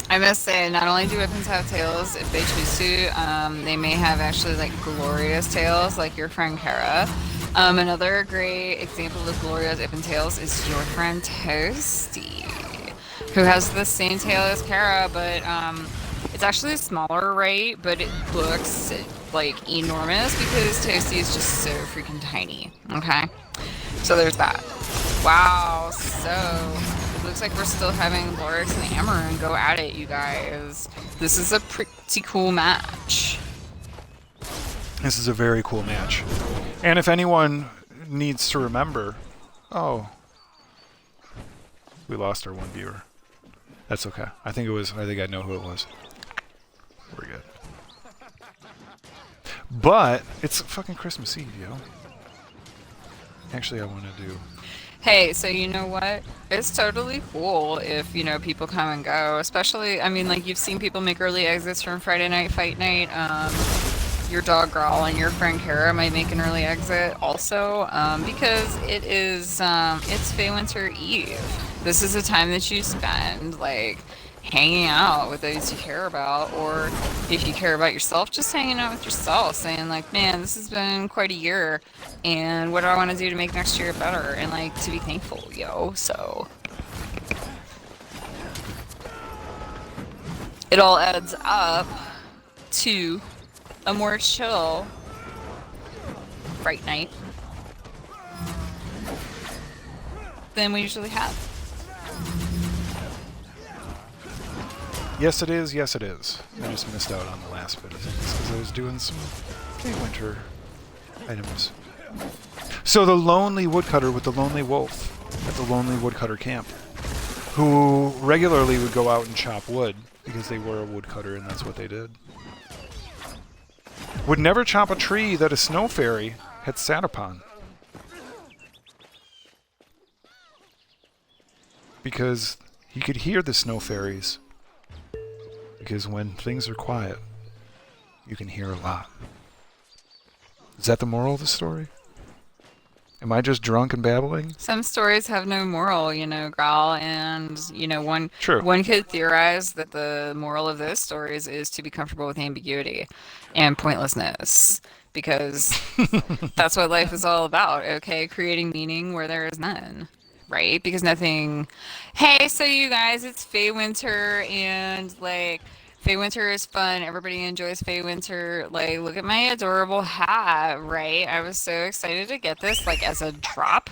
C: I must say, not only do Whippins have tails, if they choose to, they may have actually like glorious tails, like your friend Kara. Another great example of glorious Whippin tails is your friend Toasty, who has the same tail as Kara, but it's actually smaller, right? But it looks like enormous because Toasty is just so freaking tiny. Okay, so there's that. Wow, so. Looks like we're still having Lorix and Amarin go at it, you guys. This is a pretty cool match.
A: This is a very cool match. And if anyone needs to remember... Oh. We lost our one viewer. That's okay. I think I know who it was. We're good. But it's fucking Christmas Eve, yo. Actually, I want to do...
C: Hey, so you know what? It's totally cool if, you know, people come and go. Especially, I mean, like, you've seen people make early exits from Friday Night Fight Night. Your dog Growl and your friend Kara might make an early exit also, because it's Feywinter Eve. This is a time that you spend, like, hanging out with those you care about, or if you care about yourself, just hanging out with yourself, saying like, man, this has been quite a year, and what do I want to do to make next year better, and like, to be thankful, yo. So it all adds up to a more chill Fright Night than we usually have.
A: Yes, it is. Yes, it is. I just missed out on the last bit of things because I was doing some Feywinter items. So the lonely woodcutter with the lonely wolf at the lonely woodcutter camp, who regularly would go out and chop wood because they were a woodcutter and that's what they did, would never chop a tree that a snow fairy had sat upon. Because he could hear the snow fairies. Because when things are quiet, you can hear a lot. Is that the moral of the story? Am I just drunk and babbling?
C: Some stories have no moral, you know, Growl, and, you know, one could theorize that the moral of those stories is to be comfortable with ambiguity and pointlessness, because that's what life is all about, okay? Creating meaning where there is none. Right? Because nothing... Hey, so you guys, it's Feywinter, and, like, Feywinter is fun. Everybody enjoys Feywinter. Like, look at my adorable hat, right? I was so excited to get this, like, as a drop.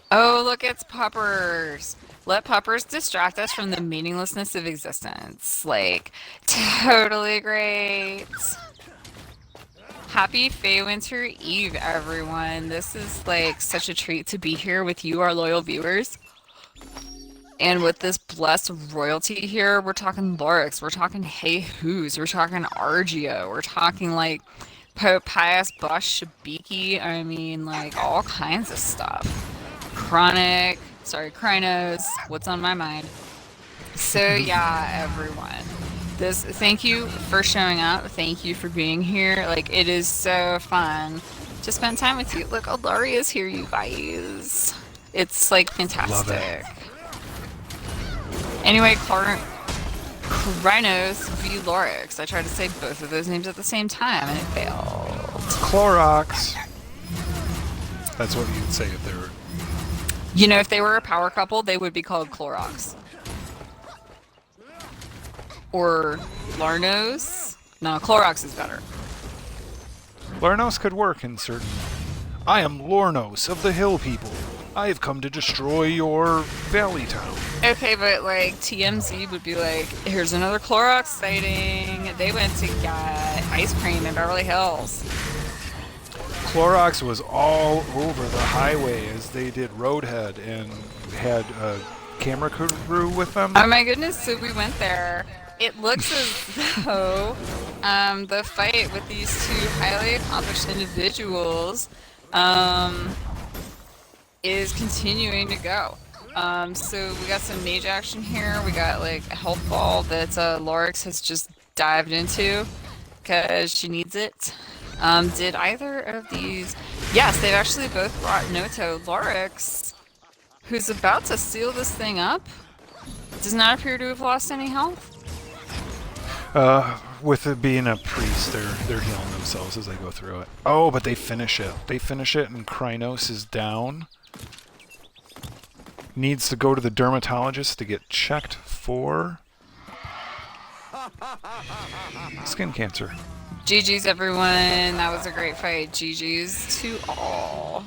C: Oh, look, it's Puppers. Let Puppers distract us from the meaninglessness of existence. Like, totally great. Happy Feywinter Eve, everyone. This is like such a treat to be here with you, our loyal viewers. And with this blessed royalty here, we're talking Lorix, we're talking Hey Who's, we're talking Argio, we're talking like Pope Pius Bush Shabiki, I mean like all kinds of stuff. Krynos, what's on my mind? So yeah, everyone. Thank you for showing up. Thank you for being here. Like, it is so fun to spend time with you. Look, Aldari is here, you guys. It's like fantastic.
A: Love it.
C: Anyway, Krynos v Lorix. I tried to say both of those names at the same time and it failed.
A: Clorox. That's what you'd say if they were...
C: You know, if they were a power couple, they would be called Clorox. Or Larnos? No, Clorox is better.
A: Larnos could work in certain... I am Lornos of the Hill People. I have come to destroy your valley town.
C: Okay, but like TMZ would be like, here's another Clorox sighting. They went to get ice cream in Beverly Hills.
A: Clorox was all over the highway as they did Roadhead and had a camera crew with them.
C: Oh my goodness, so we went there. It looks as though the fight with these two highly accomplished individuals is continuing to go. So we got some mage action here. We got like a health ball that Lorix has just dived into because she needs it. Did either of these? Yes, they've actually both brought Noto. Lorix, who's about to seal this thing up, does not appear to have lost any health.
A: With it being a priest, they're healing themselves as they go through it. Oh, but they finish it. They finish it, and Krynos is down. Needs to go to the dermatologist to get checked for skin cancer.
C: GG's everyone. That was a great fight. GG's to all.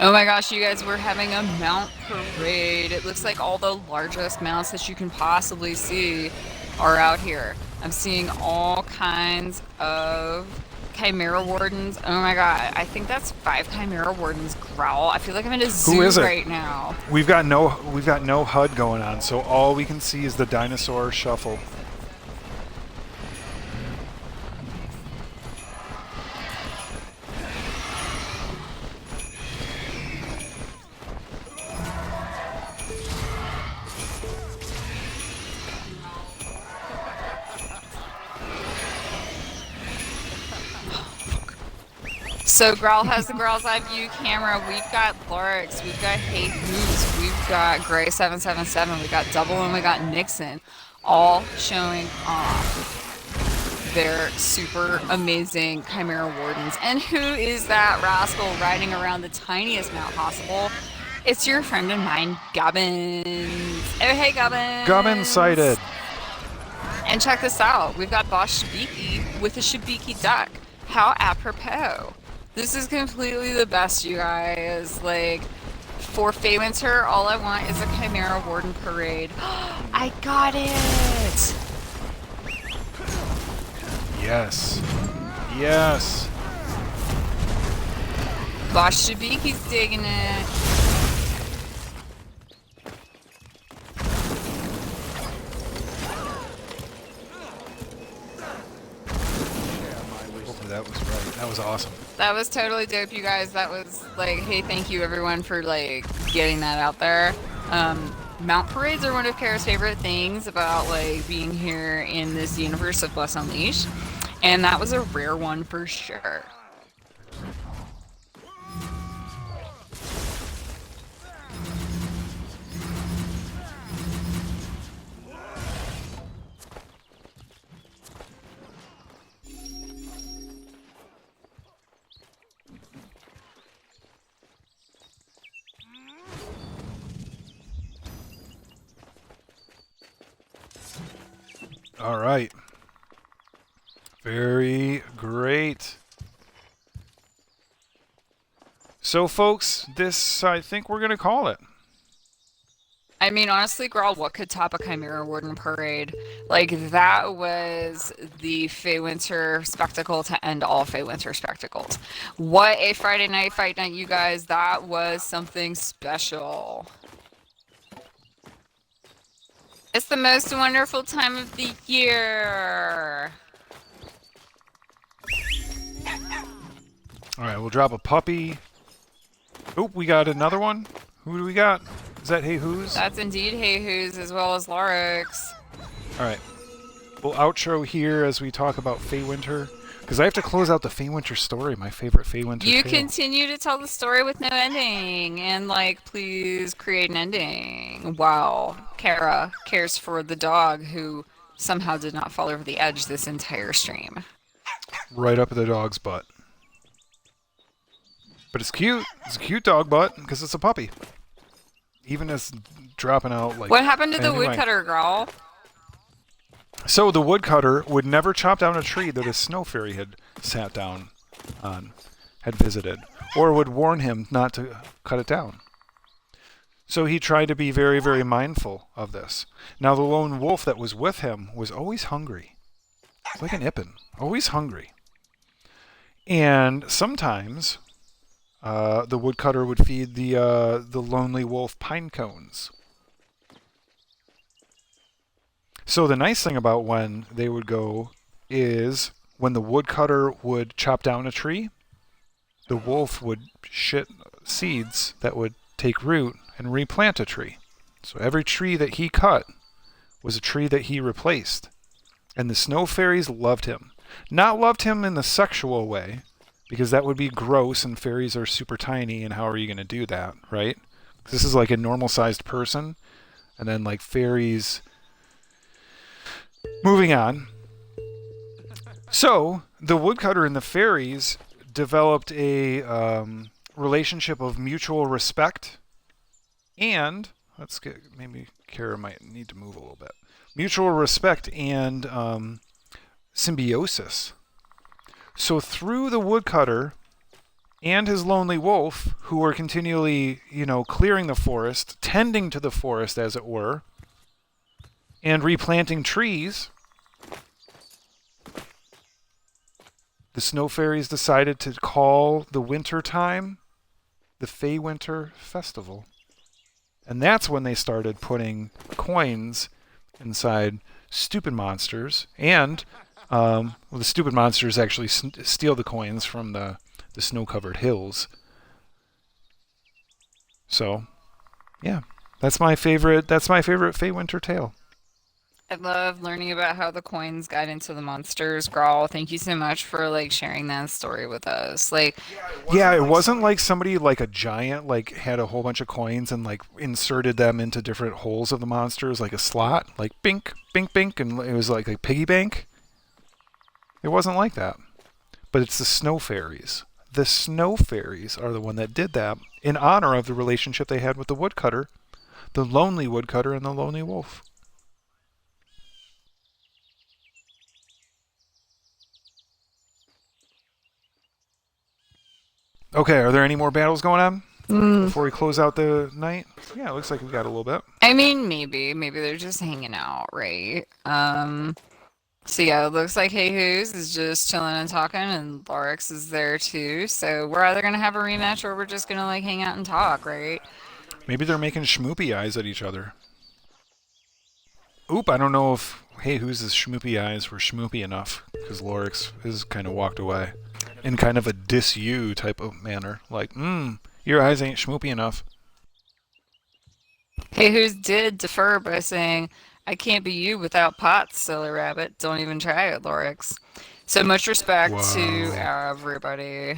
C: Oh my gosh, you guys, we're having a mount parade. It looks like all the largest mounts that you can possibly see are out here. I'm seeing all kinds of Chimera Wardens. Oh my god, I think that's 5 Chimera Wardens. Growl. I feel like I'm in a zoo right now.
A: We've got no HUD going on, so all we can see is the dinosaur shuffle.
C: So Growl has the Growl's Eye View camera. We've got Lorix. We've got Hey Who's. We've got Gray 777. We got Double and we got Nixon, all showing off their super amazing Chimera Wardens. And who is that rascal riding around the tiniest mount possible? It's your friend and mine, Gubbins. Oh hey Gubbins.
A: Gubbins sighted.
C: And check this out. We've got Boss Shibiki with a Shibiki duck. How apropos. This is completely the best, you guys. Like, for Feywinter, all I want is a Chimera Warden parade. I got it!
A: Yes. Yes.
C: Boss Shibiki's digging it.
A: That was right. That was awesome.
C: That was totally dope, you guys. That was like, hey, thank you everyone for like getting that out there. Mount parades are one of Kara's favorite things about like being here in this universe of Bless Unleashed, and that was a rare one for sure.
A: All right. Very great. So, folks, this, I think we're going to call it.
C: I mean, honestly, Growl, what could top a Chimera Warden parade? Like, that was the Feywinter spectacle to end all Feywinter spectacles. What a Friday night fight night, you guys. That was something special. It's the most wonderful time of the year.
A: All right, we'll drop a puppy. Oop, we got another one. Who do we got? Is that Hey Who's?
C: That's indeed Hey Who's, as well as Lorix.
A: All right. We'll outro here as we talk about Feywinter, because I have to close out the Feywinter story, my favorite Feywinter
C: You
A: tale.
C: continue to tell the story with no ending, and like, please create an ending. Wow, Kara cares for the dog who somehow did not fall over the edge this entire stream.
A: Right up the dog's butt. But it's cute. It's a cute dog butt, because it's a puppy. Even as dropping out like...
C: What happened to the
A: anyway.
C: woodcutter, Growl?
A: So the woodcutter would never chop down a tree that a snow fairy had sat down on, had visited, or would warn him not to cut it down. So he tried to be very, very mindful of this. Now the lone wolf that was with him was always hungry. Like an Ippin, always hungry. And sometimes the woodcutter would feed the lonely wolf pine cones. So the nice thing about when they would go is when the woodcutter would chop down a tree, the wolf would shit seeds that would take root and replant a tree. So every tree that he cut was a tree that he replaced. And the snow fairies loved him. Not loved him in the sexual way, because that would be gross and fairies are super tiny, and how are you going to do that, right? This is like a normal-sized person, and then like fairies... Moving on. So, the woodcutter and the fairies developed a relationship of mutual respect, and let's get, maybe Kara might need to move a little bit. Mutual respect and symbiosis. So through the woodcutter and his lonely wolf, who were continually, clearing the forest, tending to the forest, as it were, and replanting trees, the snow fairies decided to call the winter time the Feywinter Festival. And that's when they started putting coins inside stupid monsters. And, the stupid monsters actually steal the coins from the snow-covered hills. So, yeah. That's my favorite Feywinter tale.
C: I love learning about how the coins got into the monsters. Grawl, thank you so much for sharing that story with us.
A: Yeah, it wasn't like somebody like a giant had a whole bunch of coins and inserted them into different holes of the monsters like a slot, bink, bink, bink, and it was like a piggy bank. It wasn't like that. But it's the snow fairies. The snow fairies are the one that did that in honor of the relationship they had with the woodcutter, the lonely woodcutter and the lonely wolf. Okay, are there any more battles going on before we close out the night? Yeah, it looks like we got a little bit.
C: I mean, maybe they're just hanging out, right? So yeah, it looks like Hey Who's is just chilling and talking, and Lorix is there too. So we're either gonna have a rematch or we're just gonna hang out and talk, right?
A: Maybe they're making schmoopy eyes at each other. Oop, I don't know if Hey Who's schmoopy eyes were schmoopy enough, because Lorix has kind of walked away in kind of a diss you type of manner. Your eyes ain't schmoopy enough.
C: Hey Who's did defer by saying, I can't be you without pots, silly rabbit. Don't even try it, Lorix. So much respect to everybody.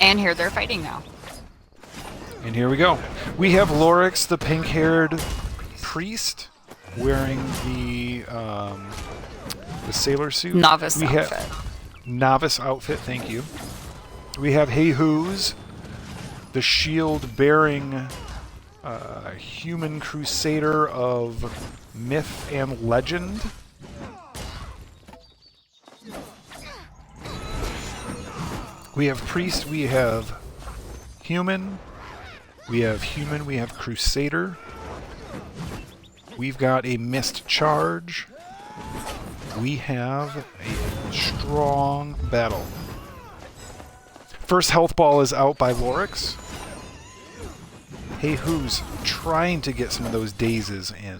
C: And here they're fighting now.
A: And here we go. We have Lorix, the pink-haired priest, wearing the sailor suit.
C: Novice outfit.
A: Novice outfit, thank you. We have Hey Who's, the shield-bearing human crusader of myth and legend. We have priest, we have human, we have crusader. We've got a missed charge. We have a strong battle. First health ball is out by Lorix. Hey Who's trying to get some of those dazes in.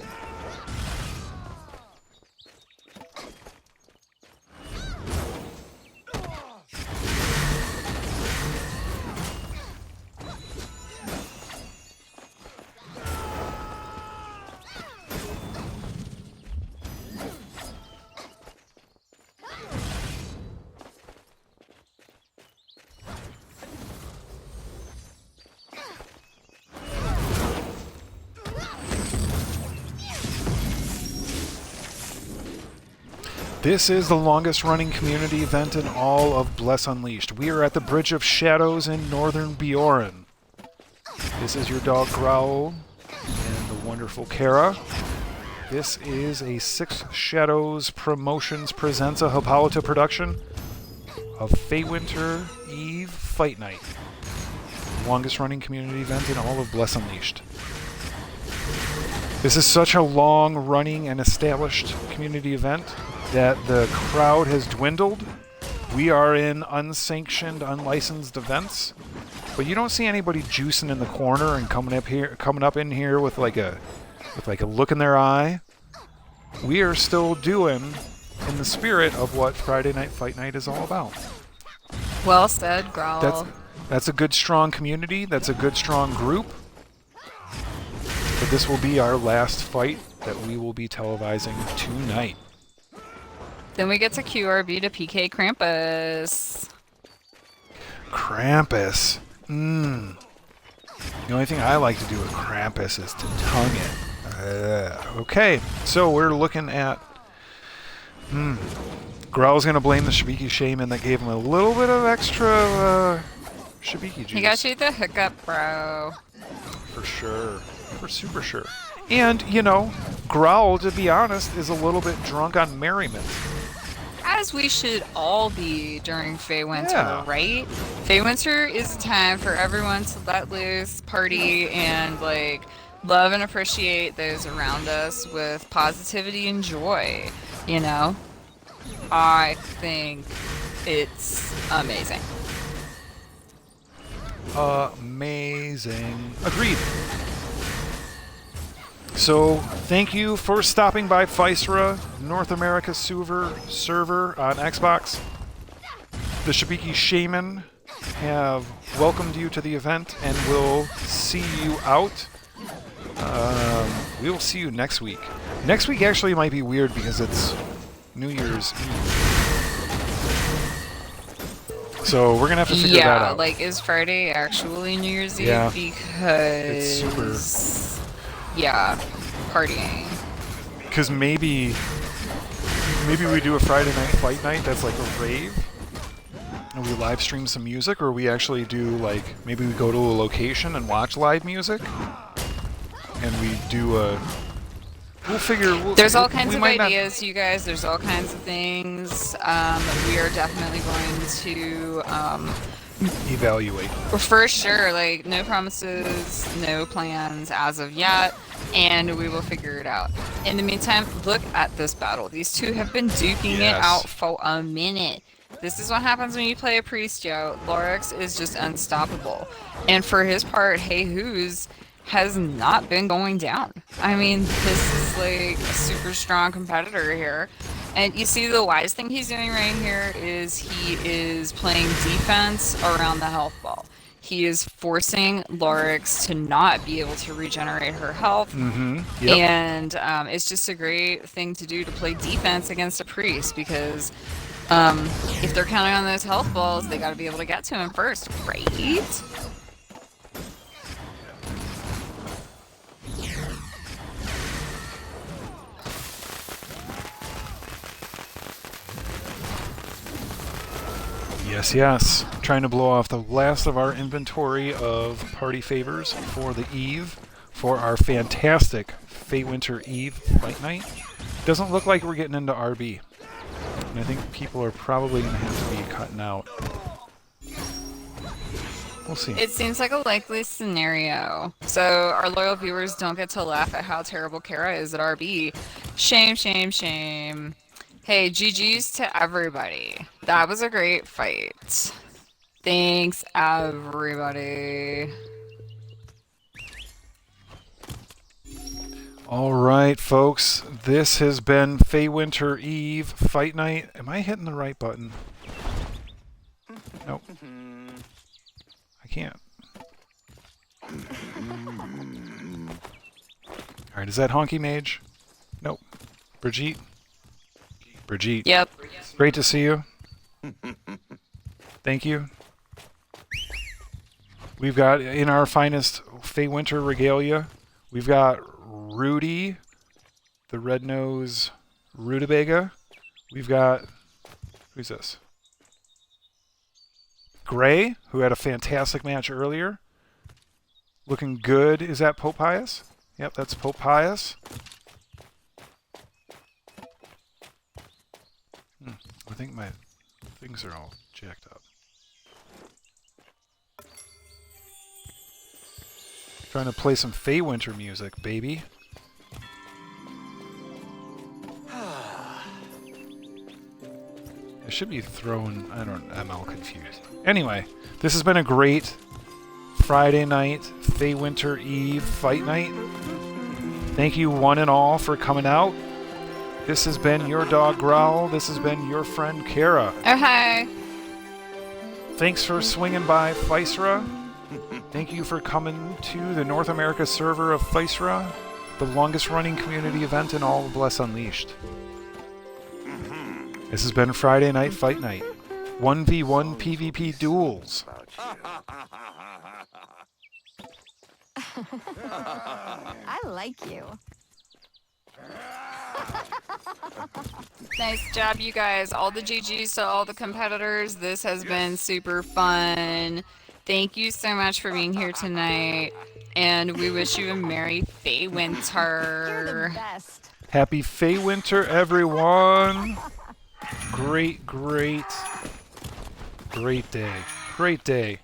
A: This is the longest running community event in all of Bless Unleashed. We are at the Bridge of Shadows in Northern Bjorn. This is your dog Growl and the wonderful Kara. This is a Six Shadows Promotions presents a Hippolyta production of Feywinter Eve Fight Night. Longest running community event in all of Bless Unleashed. This is such a long running and established community event that the crowd has dwindled We are in unsanctioned, unlicensed events, but you don't see anybody juicing in the corner and coming up in here with like a look in their eye. We are still doing in the spirit of what Friday Night Fight Night is all about.
C: Well said, Growl.
A: That's a good, strong community. That's a good, strong group. But this will be our last fight that we will be televising tonight.
C: Then we get to QRB to PK Krampus.
A: Krampus. The only thing I like to do with Krampus is to tongue it. Okay, so we're looking at... Growl's going to blame the Shibiki Shaman that gave him a little bit of extra Shibiki juice.
C: He got you the hookup, bro.
A: For sure. For super sure. And, you know, Growl, to be honest, is a little bit drunk on merriment.
C: As we should all be during Feywinter,
A: Yeah.
C: right? Feywinter is a time for everyone to let loose, party, and, like, love and appreciate those around us with positivity and joy, you know? I think it's amazing.
A: Amazing. Agreed. So, thank you for stopping by Physera, North America server on Xbox. The Shibiki Shaman have welcomed you to the event and will see you out. We will see you next week. Next week actually might be weird because it's New Year's Eve. So we're gonna have to figure that out.
C: Yeah, like, is Friday actually New Year's Eve?
A: Yeah.
C: Because...
A: It's super...
C: Yeah, partying.
A: Because maybe we do a Friday Night Fight Night that's like a rave, and we live stream some music, or we actually do, like, maybe we go to a location and watch live music, and we do a... We'll figure...
C: There's all kinds of ideas, you guys. There's all kinds of things. We are definitely going to...
A: evaluate.
C: For sure, like, no promises, no plans as of yet, and we will figure it out. In the meantime, look at this battle. These two have been duking it out for a minute. This is what happens when you play a priest, yo. Lorix is just unstoppable. And for his part, Hey Who's has not been going down. I mean, this is like a super strong competitor here. And you see the wise thing he's doing right here is he is playing defense around the health ball. He is forcing Lorix to not be able to regenerate her health.
A: Yep.
C: And it's just a great thing to do to play defense against a priest because if they're counting on those health balls, they got to be able to get to him first, right?
A: Yes, yes. Trying to blow off the last of our inventory of party favors for the Eve, for our fantastic Feywinter Eve Fight Night. Doesn't look like we're getting into RB. And I think people are probably going to have to be cutting out. We'll see.
C: It seems like a likely scenario. So our loyal viewers don't get to laugh at how terrible Kara is at RB. Shame, shame, shame. Hey, GG's to everybody. That was a great fight. Thanks, everybody.
A: All right, folks. This has been Feywinter Eve Fight Night. Am I hitting the right button? Nope. I can't. All right, is that Honky Mage? Nope. Brigitte? Brigitte.
C: Yep.
A: Great to see you. Thank you. We've got, in our finest Feywinter regalia, we've got Rudy, the red-nose rutabaga. We've got, who's this? Gray, who had a fantastic match earlier. Looking good. Is that Pope Pius? Yep, that's Pope Pius. I think my things are all jacked up. Trying to play some Feywinter music, baby. should be throwing... I'm all confused. Anyway, this has been a great Friday night, Feywinter Eve fight night. Thank you one and all for coming out. This has been your dog Growl. This has been your friend Kara.
C: Oh, hi.
A: Thanks for swinging by Physera. Thank you for coming to the North America server of Physera, the longest running community event in all of Bless Unleashed. This has been Friday Night Fight Night. 1v1 PvP duels.
D: I like you.
C: Nice job, you guys. All the GGs to all the competitors. This has been super fun. Thank you so much for being here tonight. And we wish you a merry Feywinter.
D: You're the best.
A: Happy Feywinter, everyone. Great day. Great day.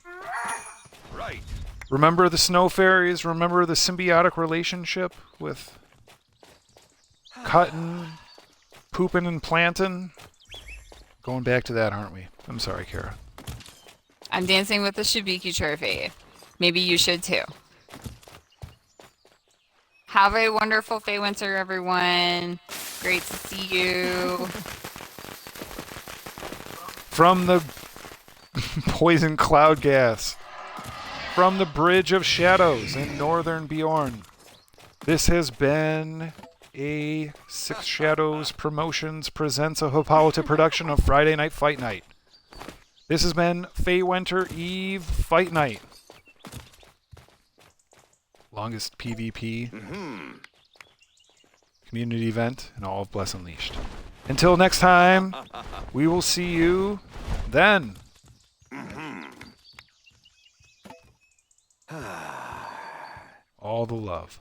B: Right.
A: Remember the snow fairies? Remember the symbiotic relationship with cutting, pooping, and planting? Going back to that, aren't we? I'm sorry, Kara.
C: I'm dancing with the Shibiki trophy. Maybe you should too. Have a wonderful Feywinter, everyone. Great to see you.
A: From the poison cloud gas, from the Bridge of Shadows in Northern Bjorn, this has been a Six Shadows Promotions presents a Hippolyta production of Friday Night Fight Night. This has been Feywinter Eve Fight Night. Longest PvP community event in all of Bless Unleashed. Until next time, we will see you then. All the love.